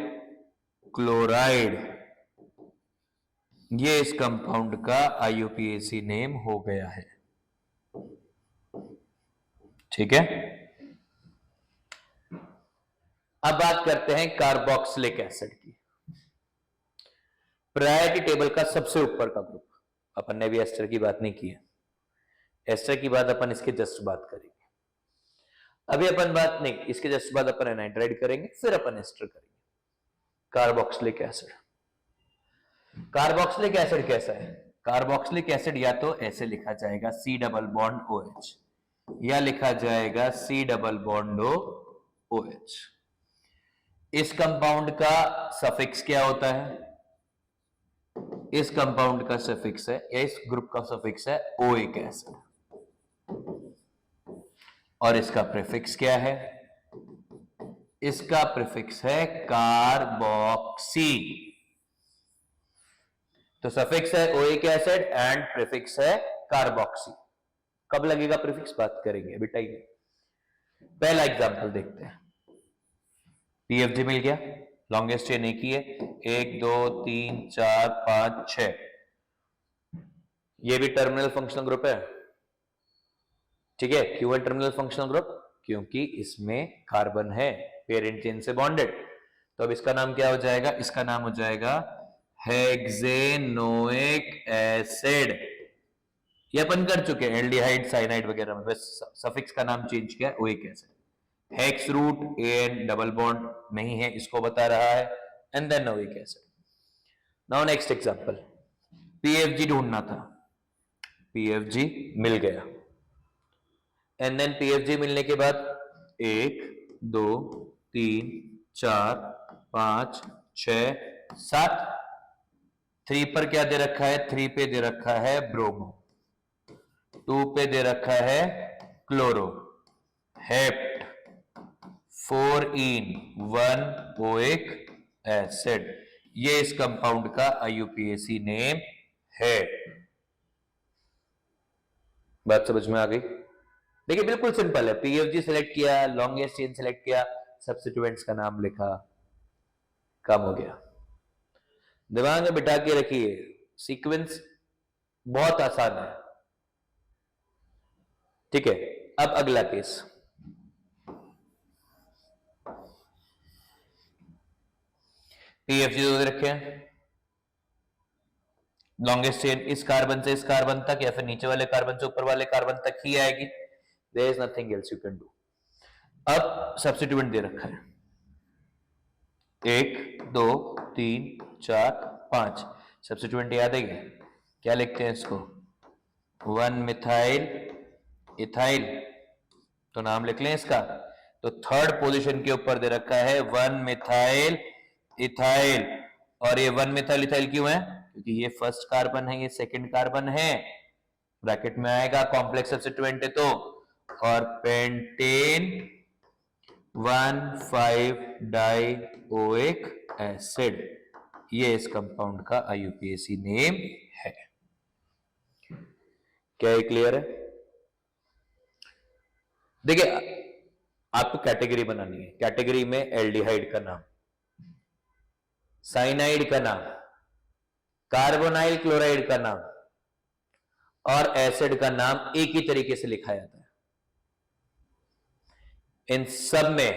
क्लोराइड। ये इस कंपाउंड का IUPAC नेम हो गया है। ठीक है, अब बात करते हैं कार्बोक्सिलिक एसिड की। प्रायोरिटी टेबल का सबसे ऊपर का ग्रुप। अपन ने भी एस्टर की बात नहीं की है, एस्टर की बात अपन इसके जस्ट बात करेंगे। अभी अपन बात नहीं, इसके जस्ट बाद अपन एनाइड्राइड करेंगे, फिर अपन एस्टर करेंगे। Carboxylic acid. कार्बोक्सिलिक एसिड कैसा है? कार्बोक्सिलिक एसिड या तो ऐसे लिखा जाएगा C डबल बॉन्ड OH, या लिखा जाएगा C डबल बॉन्ड OH। इस कंपाउंड का सफिक्स क्या होता है? इस कंपाउंड का सफिक्स है, या इस ग्रुप का सफिक्स है ओइक एसिड, और इसका प्रीफिक्स क्या है? इसका प्रीफिक्स है कार्बोक्सी। तो सफिक्स है ओइक एसिड एंड प्रीफिक्स है कार्बोक्सी। कब लगेगा प्रीफिक्स? बात करेंगे, अभी टाइम। पहला एग्जांपल देखते हैं। PFG मिल गया, लॉन्गेस्ट चेन एक ही है, 1 2 3 4 5 6। ये भी टर्मिनल फंक्शनल ग्रुप है। ठीक है, क्यों है टर्मिनल फंक्शनल ग्रुप? क्योंकि इसमें कार्बन है पेरेंट चेन से बॉन्डेड। तो अब इसका नाम क्या हो जाएगा? इसका नाम हो जाएगा हेक्सेनोइक एसिड। ये अपन कर चुके हैं एल्डिहाइड साइनाइड वगैरह में, बस सफिक्स का नाम चेंज किया oic acid. Hex root ene double bond नहीं है, इसको बता रहा है, and then noic acid. Now next example, PFG ढूंढना था, पीएफजी मिल गया, एंड देन पीएफजी मिलने के बाद 1 2 3 4 5 6 7, 3 पर क्या दे रखा है, 3 पे दे रखा है ब्रोमो, 2 पे दे रखा है क्लोरो, हेप्ट, 4 इन 1 ओइक एसिड। ये इस कंपाउंड का आईयूपीएसी नेम है। बात समझ में आ गई? देखिए बिल्कुल सिंपल है, पीएफजी सिलेक्ट किया, लॉन्गेस्ट चेन सिलेक्ट किया, सब्स्टिट्यूएंट्स का नाम लिखा, काम हो गया। दिमाग में बिठा के रखिए, सीक्वेंस बहुत आसान है। ठीक है, अब अगला केस, पीएफजी दे रखे हैं, लॉन्गेस्ट चेन इस कार्बन से इस कार्बन तक या फिर नीचे वाले कार्बन से ऊपर वाले कार्बन तक ही आएगी, there is nothing else you can do. अब सब्स्टिट्यूएंट दे रखा है 1 2 3 4 5, सब्स्टिट्यूएंट याद है क्या लिखते हैं इसको, 1 मिथाइल इथाइल, तो नाम लिख लें इसका। तो थर्ड पोजीशन के ऊपर दे रखा है 1 मिथाइल इथाइल, और ये 1 मिथाइल इथाइल क्यों है, क्योंकि ये फर्स्ट कार्बन है, ये सेकंड कार्बन है, ब्रैकेट में आएगा, कॉम्प्लेक्स सब्स्टिट्यूएंट है तो, और पेंटेन 1,5 डाइओइक एसिड, ये इस कंपाउंड का आईयूपीएसी नेम है। क्या ये क्लियर है? देखिए आपको कैटेगरी बनानी है, कैटेगरी में एल्डिहाइड का नाम, साइनाइड का नाम, कार्बोनाइल क्लोराइड का नाम और एसिड का नाम एक ही तरीके से लिखा जाता है। इन सब में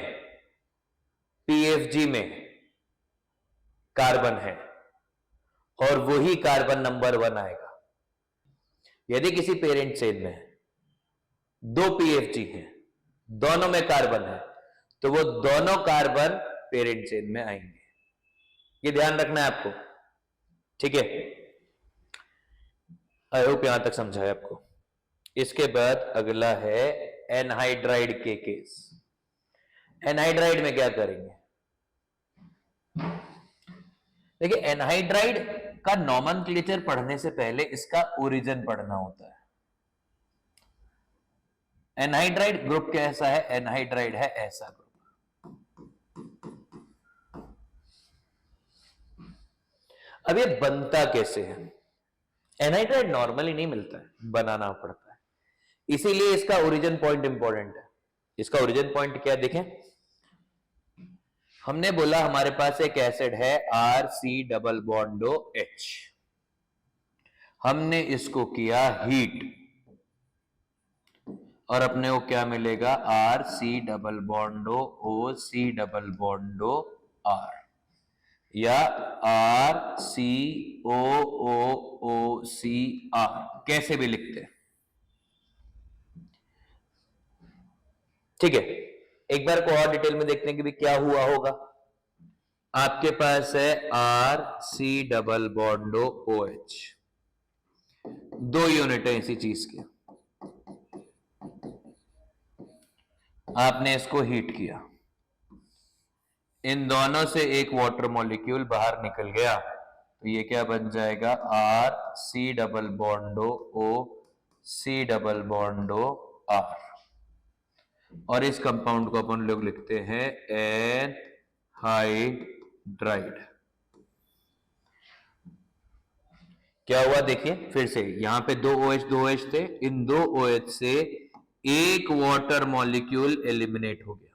पीएफजी में कार्बन है और वही कार्बन नंबर 1 आएगा। यदि किसी पेरेंट चेन में 2 पीएफजी हैं, दोनों में कार्बन है, तो वो दोनों कार्बन पेरेंट चेन में आएंगे, ये ध्यान रखना है आपको। ठीक है, आई होप यहां तक समझा है आपको। इसके बाद अगला है एनहाइड्राइड के केस। एनहाइड्राइड में क्या करेंगे, देखिए एनहाइड्राइड का नॉमेनक्लेचर पढ़ने से पहले इसका ओरिजिन पढ़ना होता है। एनहाइड्राइड ग्रुप कैसा है, एनहाइड्राइड है ऐसा ग्रुप। अब ये बनता कैसे है, एनहाइड्राइड नॉर्मली नहीं मिलता है, बनाना पड़ता है, इसीलिए इसका ओरिजिन पॉइंट इंपॉर्टेंट है। इसका ओरिजिन पॉइंट क्या है, देखें, हमने बोला हमारे पास एक एसिड है RC डबल बॉन्डो H, हमने इसको किया हीट और अपने को क्या मिलेगा, RC double बॉन्डो OC double बॉन्डो R या RCOOOCR, कैसे भी लिखते हैं। ठीक है, एक बार को और डिटेल में देखने के भी क्या हुआ होगा। आपके पास है RC डबल बॉन्डो OH, 2 यूनिट है इसी चीज के, आपने इसको हीट किया, इन दोनों से एक वाटर मॉलिक्यूल बाहर निकल गया, तो ये क्या बन जाएगा, RC double बॉन्डो OC double बॉन्डो R, और इस कंपाउंड को अपन लोग लिखते हैं एनहाइड्राइड। क्या हुआ देखिए फिर से, यहां पे 2 OH थे, इन 2 OH से एक वाटर मॉलिक्यूल एलिमिनेट हो गया।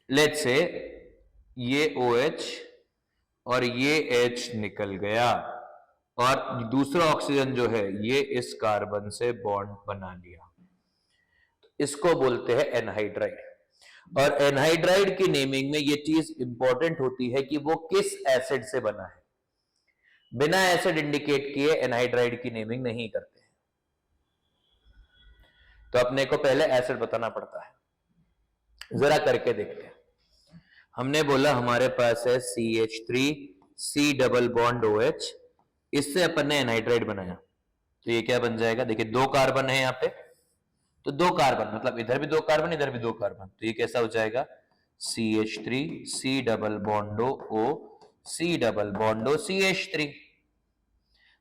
लेट्स से ये OH और ये H निकल गया और दूसरा ऑक्सीजन जो है ये इस कार्बन से बॉन्ड बना लिया, इसको बोलते हैं एनहाइड्राइड। और एनहाइड्राइड की नेमिंग में ये चीज इंपॉर्टेंट होती है कि वो किस एसिड से बना है, बिना एसिड इंडिकेट किए एनहाइड्राइड की नेमिंग नहीं करते हैं, तो अपने को पहले एसिड बताना पड़ता है। जरा करके देखते हैं। हमने बोला हमारे पास है CH3 C double bond OH, इससे अपन ने एनहाइड्राइड बनाया, तो ये क्या बन जाएगा? देखिए दो कार्बन है यहाँ पे, तो दो कार्बन मतलब इधर भी दो कार्बन इधर भी दो कार्बन, तो ये कैसा हो जाएगा? CH3 C double बॉन्डो O C double बॉन्डो CH3।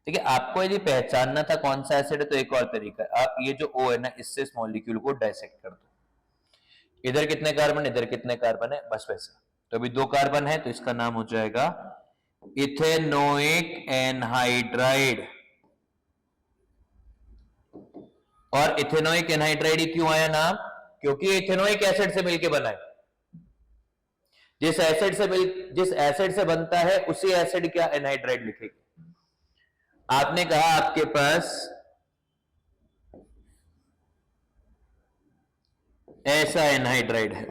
देखिए आपको यदि पहचानना था कौन सा एसिड है तो एक और तरीका है, आप ये जो O है ना इससे इस मॉलिक्यूल को डाइसेक्ट कर दो, इधर कितने कार्बन इधर कितने कार्बन है, बस वैसा। तो अभी दो कार्बन है तो इसका नाम हो जाएगा इथेनोइक एनहाइड्राइड। और इथेनोइक एनहाइड्राइड क्यों आया नाम? क्योंकि इथेनोइक एसिड से मिलकर बना है। जिस एसिड से बनता है उसी एसिड का एनहाइड्राइड लिखेंगे। आपने कहा आपके पास ऐसा एनहाइड्राइड है,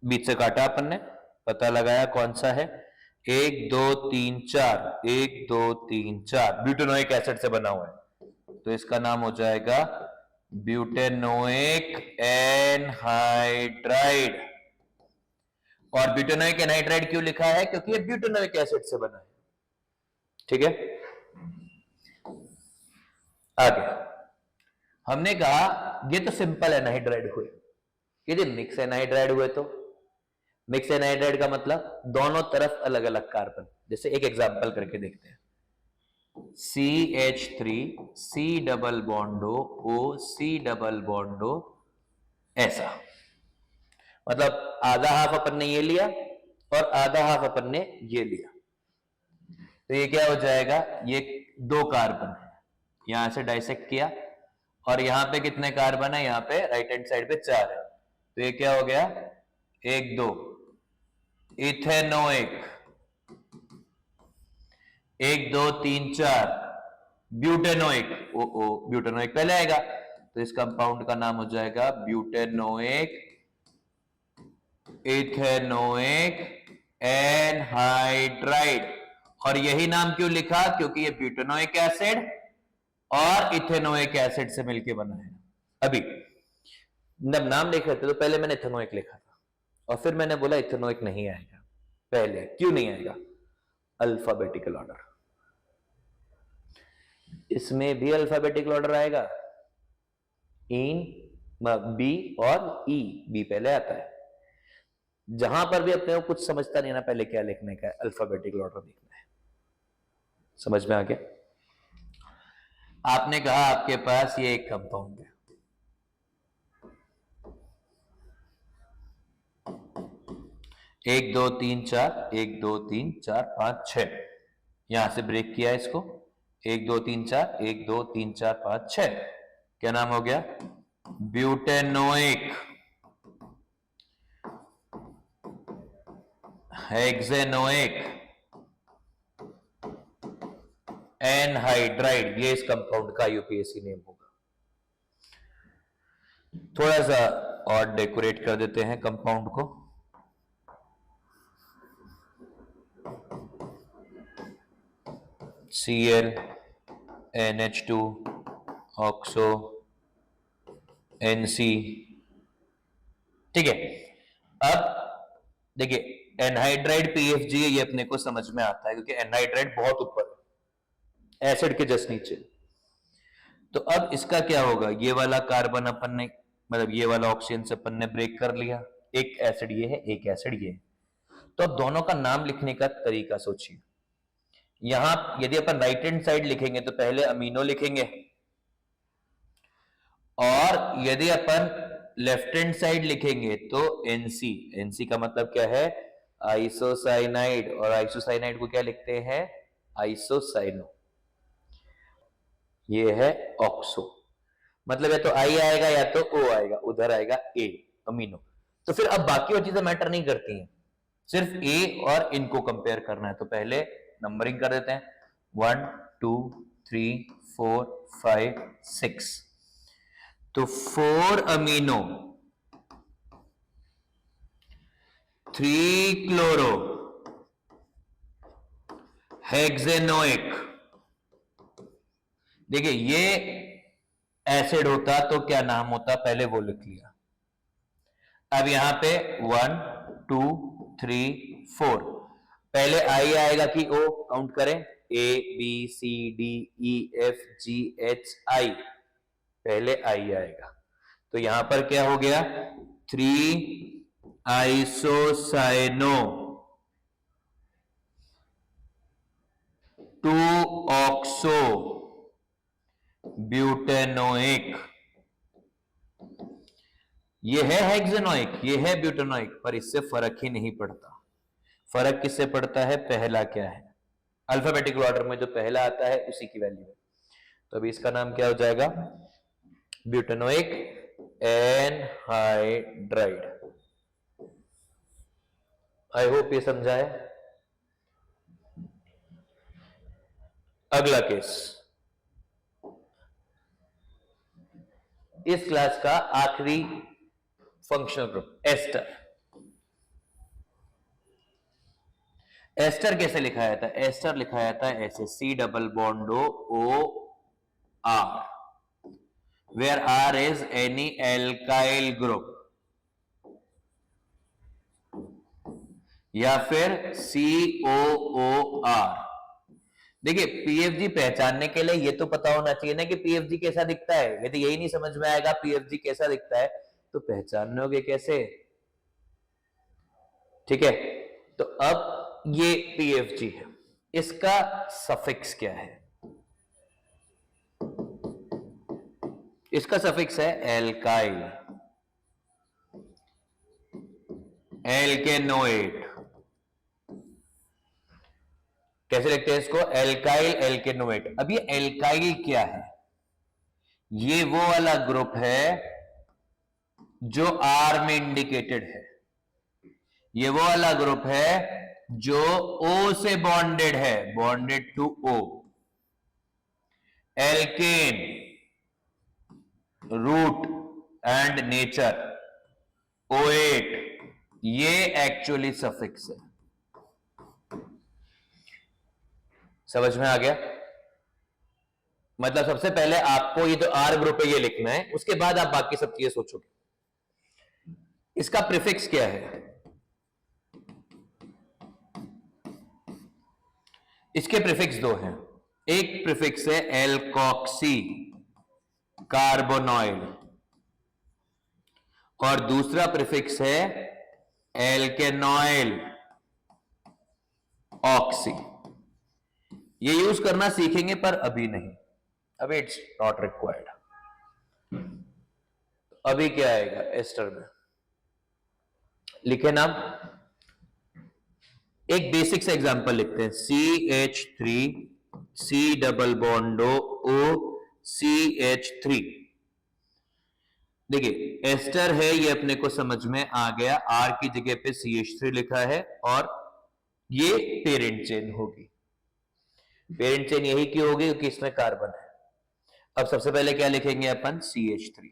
बीच से काटा अपन ने, पता लगाया कौन सा है, 1 2 3 4 1 2 3 4 ब्यूटेनोइक एसिड से बना हुआ है, तो इसका नाम हो जाएगा ब्यूटेनोइक एनहाइड्राइड। और ब्यूटेनोइक एनहाइड्राइड क्यों लिखा है? क्योंकि ये ब्यूटेनोइक एसिड से बना है। ठीक है, आगे हमने कहा ये तो सिंपल एनहाइड्राइड हुए, यदि मिक्स एनहाइड्राइड हुए तो मिक्स एनहाइड्राइड का मतलब दोनों तरफ अलग अलग कार्बन। जैसे एक एग्जांपल करके देखते हैं, CH3 C double बॉन्डो O C double बॉन्डो, ऐसा मतलब आधा हाफ अपन ने ये लिया और आधा हाफ अपन ने ये लिया, तो ये क्या हो जाएगा? ये दो कार्बन है, यहां से डाइसेक्ट किया, और यहां पे कितने कार्बन है? यहां पे राइट हैंड साइड पे 4 है, तो ये क्या हो गया? 1 2 इथेनोइक, 1 2 3 4 ब्यूटेनोइक। ओ ब्यूटेनोइक पहले आएगा, तो इस कंपाउंड का नाम हो जाएगा ब्यूटेनोइक इथेनोइक एनहाइड्राइड। और यही नाम क्यों लिखा? क्योंकि ये ब्यूटेनोइक एसिड और इथेनोइक एसिड से मिलकर बना है। अभी जब नाम लिख रहे थे तो पहले मैंने इथेनोइक लिखा था और फिर मैंने बोला इथेनोइक नहीं आएगा। पहले क्यों नहीं आएगा? अल्फाबेटिकल ऑर्डर, इसमें भी अल्फाबेटिकल ऑर्डर आएगा, इन बी और ई, बी पहले आता है। जहां पर भी अपने को कुछ समझता नहीं ना पहले क्या लिखने का है, अल्फाबेटिकल ऑर्डर लिखना है। समझ में आ गया? आपने कहा आपके पास ये एक कंपाउंड है, एक दो तीन चार 1 2 3 4 5 6, यहां से ब्रेक किया इसको, 1 2 3 4 1 2 3 4 5 6, क्या नाम हो गया? ब्यूटेनोइक हेक्सेनोइक एनहाइड्राइड, ये इस कंपाउंड का यूपीएससी नेम होगा। थोड़ा सा और डेकोरेट कर देते हैं कंपाउंड को। Cl NH2 oxo NC। ठीक है, अब देखिए एनहाइड्राइड PFG ये अपने को समझ में आता है क्योंकि एनहाइड्राइड बहुत ऊपर है, एसिड के जस्ट नीचे। तो अब इसका क्या होगा? ये वाला कार्बन अपन ने मतलब ये वाला ऑक्सीजन से अपन ने ब्रेक कर लिया, एक एसिड ये है एक एसिड ये है, तो अब दोनों का नाम लिखने का तरीका सोचिए। यहां यदि अपन राइट हैंड साइड लिखेंगे तो पहले अमीनो लिखेंगे, और यदि अपन लेफ्ट हैंड साइड लिखेंगे तो NC। NC का मतलब क्या है? आइसोसाइनाइड, और आइसोसाइनाइड को क्या लिखते हैं? आइसोसाइनो। ये है ऑक्सो, मतलब या तो I आएगा या तो O आएगा, उधर आएगा A अमीनो। तो फिर अब बाकी और चीजें मैटर नहीं करती हैं, सिर्फ A और इनको कंपेयर करना है। तो पहले नंबरिंग कर देते हैं, 1 2 3 4 5 6, तो 4 अमीनो 3 क्लोरो हेक्सेनोइक। देखिए ये एसिड होता तो क्या नाम होता, पहले वो लिख लिया। अब यहां पे 1 2 3 4, पहले आई आएगा कि ओ, काउंट करें, A B C D E F G H I, पहले आई आएगा। तो यहां पर क्या हो गया, 3 आइसोसाइनो 2 ऑक्सो ब्यूटेनोइक, ये है हेक्सेनोइक, ये है ब्यूटेनोइक, पर इससे फर्क ही नहीं पड़ता। फर्क किससे पड़ता है, पहला क्या है, अल्फाबेटिकल ऑर्डर में जो पहला आता है उसी की वैल्यू है। तो अभी इसका नाम क्या हो जाएगा, ब्यूटेनोइक एनहाइड्राइड। आई होप ये समझा है। अगला केस, इस क्लास का आखिरी फंक्शनल ग्रुप, एस्टर। एस्टर कैसे लिखा जाता है, एस्टर लिखा जाता है ऐसे, C double bond O R, where R is any alkyl group, या फिर सी ओ ओ आर। देखिए पीएफजी पहचानने के लिए ये तो पता होना चाहिए ना कि पीएफजी कैसा दिखता है। यदि यही नहीं समझ में आएगा पीएफजी कैसा दिखता है तो पहचानोगे कैसे, ठीक है। तो अब ये पीएफजी है, इसका सफिक्स क्या है, इसका सफिक्स है एल्काइल, एल्केनोएट। कैसे लिखते हैं इसको, एल्काइल एल्केनोएट। अब ये एल्काइल क्या है, ये वो वाला ग्रुप है जो आर में इंडिकेटेड है, ये वो वाला ग्रुप है जो ओ से बॉन्डेड है, bonded to O. Alkane, root and nature, oate, ये एक्चुअली सफिक्स है। समझ में आ गया, मतलब सबसे पहले आपको ये जो आर ग्रुप है ये लिखना है, उसके बाद आप बाकी सब चीजें सोचोगे। इसका प्रीफिक्स क्या है, इसके प्रीफिक्स दो हैं, एक प्रीफिक्स है एल्कॉक्सी कार्बोनॉइल और दूसरा प्रीफिक्स है एल्केनॉइल ऑक्सी। ये यूज करना सीखेंगे पर अभी नहीं, अभी इट्स नॉट रिक्वायर्ड। अभी क्या आएगा एस्टर में, लिखे नाम, एक बेसिक सा एग्जांपल लिखते हैं, CH3 C double बॉन्डो O CH3। देखिए एस्टर है, ये अपने को समझ में आ गया, R की जगह पे CH3 लिखा है और ये पेरेंट चेन होगी। पेरेंट चेन यही क्यों होगी, क्योंकि इसमें कार्बन है। अब सबसे पहले क्या लिखेंगे अपन, CH3,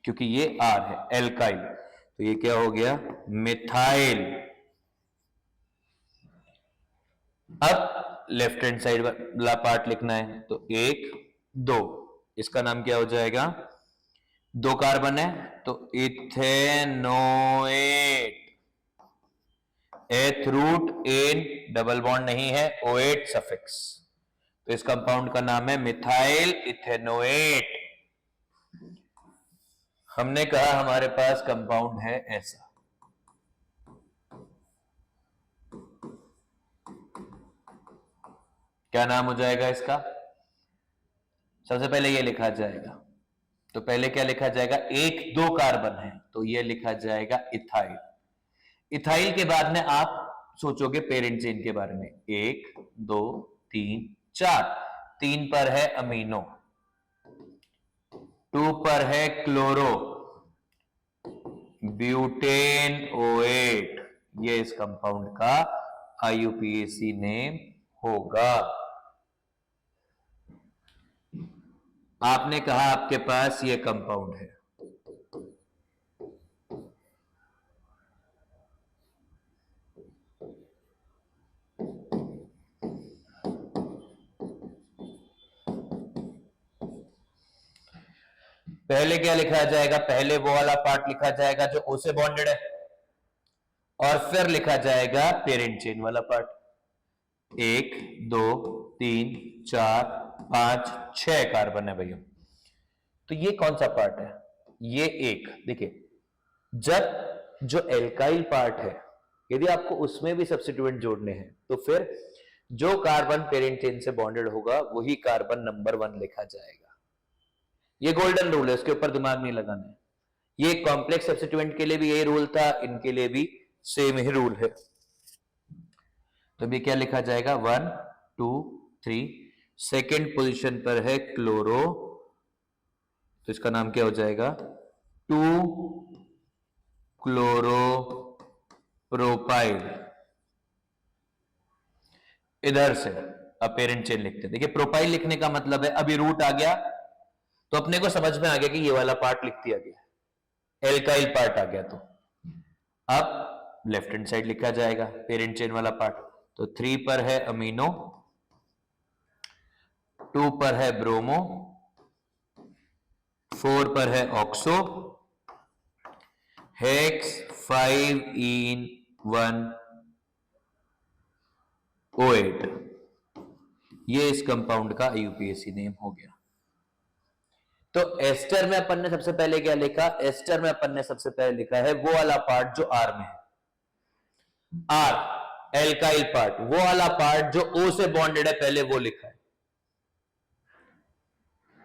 क्योंकि ये R है, एल्काइल, तो ये क्या हो गया, मिथाइल। अब लेफ्ट हैंड साइड वाला पार्ट लिखना है, तो 1 2, इसका नाम क्या हो जाएगा, 2 कार्बन है तो इथेनोएट, एथ रूट एन डबल बॉन्ड नहीं है, ओएट सफिक्स, तो इस कंपाउंड का नाम है मिथाइल इथेनोएट। हमने कहा हमारे पास कंपाउंड है ऐसा, क्या नाम हो जाएगा इसका, सबसे पहले ये लिखा जाएगा, तो पहले क्या लिखा जाएगा, 1 2 कार्बन है तो ये लिखा जाएगा इथाइल। इथाइल के बाद में आप सोचोगे पेरेंट चेन के बारे में, 1 2 3 4, 3 पर है अमीनो, 2 पर है क्लोरो, ब्यूटेन ओएट, ये इस कंपाउंड का आईयूपीएसी नेम होगा। आपने कहा आपके पास ये कंपाउंड है, पहले क्या लिखा जाएगा, पहले वो वाला पार्ट लिखा जाएगा जो O से बॉन्डेड है, और फिर लिखा जाएगा पेरेंट चेन वाला पार्ट। 1 2 3 4 5 6 कार्बन है भैया। तो ये कौन सा पार्ट है, ये एक, देखिए जब जो एल्काइल पार्ट है यदि आपको उसमें भी सब्स्टिट्यूएंट जोड़ने हैं तो फिर जो कार्बन पेरेंट चेन से बॉन्डेड होगा वही कार्बन नंबर 1 लिखा जाएगा। ये गोल्डन रूल है, उसके ऊपर दिमाग नहीं लगाना है। ये कॉम्प्लेक्स सब्स्टिट्यूएंट के लिए भी यही रूल था, इनके लिए भी सेम ही रूल है। तो अभी क्या लिखा जाएगा, 1 2 3, सेकेंड पोजीशन पर है क्लोरो, तो इसका नाम क्या हो जाएगा, 2 क्लोरो प्रोपाइल। इधर से अब पेरेंट चेन लिखते हैं। देखिए प्रोपाइल लिखने का मतलब है अभी रूट आ गया तो अपने को समझ में आ गया कि ये वाला पार्ट लिख दिया गया, एल्काइल पार्ट आ गया। तो अब लेफ्ट हैंड साइड लिखा जाएगा पेरेंट चेन वाला पार्ट। तो 3 पर है अमीनो, 2 पर है ब्रोमो, 4 पर है ऑक्सो, हेक्स 5-ene-1 O8। ये इस कंपाउंड का IUPAC नेम हो गया। तो एस्टर में अपन ने सबसे पहले क्या लिखा, एस्टर में अपन ने सबसे पहले लिखा है वो वाला पार्ट जो R में है, R एल्काइल पार्ट, वो वाला पार्ट जो O से बॉन्डेड है पहले वो लिखा है।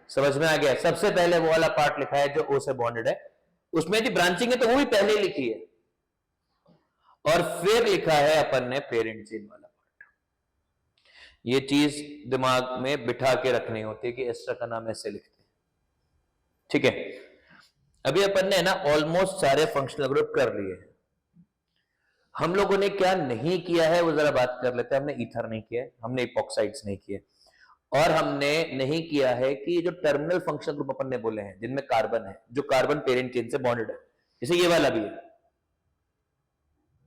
समझ में आ गया, सबसे पहले वो वाला पार्ट लिखा है जो O से बॉन्डेड है, उसमें जो ब्रांचिंग है तो वो भी पहले ही लिखी है, और फिर लिखा है अपन ने पेरेंट चेन वाला पार्ट। ये चीज दिमाग में बिठा के रखनी होती है कि एस्टर का नाम ऐसे लिखते हैं, ठीक है। अभी अपन ने ना ऑलमोस्ट सारे फंक्शनल ग्रुप कर लिए हैं। हम लोगों ने क्या नहीं किया है वो जरा बात कर लेते हैं। हमने ईथर नहीं किया है, हमने इपॉक्साइड्स नहीं किए, और हमने नहीं किया है कि जो टर्मिनल फंक्शनल ग्रुप अपन ने बोले हैं जिनमें कार्बन है, जो कार्बन पेरेंट चेन से बॉन्डेड है, जैसे ये वाला भी है,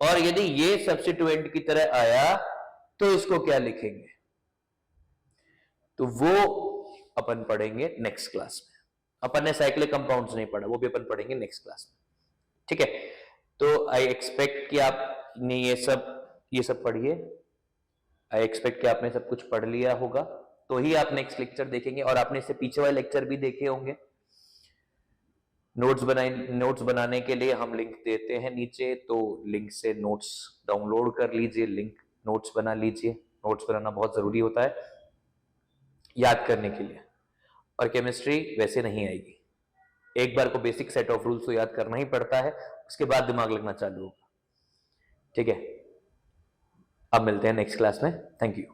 और यदि ये सब्स्टिट्यूएंट की तरह आया तो इसको क्या लिखेंगे, तो वो अपन पढ़ेंगे नेक्स्ट क्लास में। अपन ने साइक्लिक कंपाउंड्स नहीं पढ़ा, वो भी अपन पढ़ेंगे नेक्स्ट क्लास में, ठीक है। तो आई एक्सपेक्ट कि आपने ये सब पढ़िए। आई एक्सपेक्ट कि आपने सब कुछ पढ़ लिया होगा, तो ही आप नेक्स्ट लेक्चर देखेंगे, और आपने इससे पीछे वाले लेक्चर भी देखे होंगे। नोट्स बनाने के लिए हम लिंक देते हैं नीचे, तो लिंक से नोट्स डाउनलोड कर लीजिए, नोट्स बना लीजिए। नोट्स बनाना बहुत जरूरी होता है याद करने के लिए, और केमिस्ट्री वैसे नहीं आएगी। एक बार को बेसिक सेट ऑफ रूल्स तो याद करना ही पड़ता है, उसके बाद दिमाग लगना चालू होगा, ठीक है। अब मिलते हैं नेक्स्ट क्लास में। Thank you.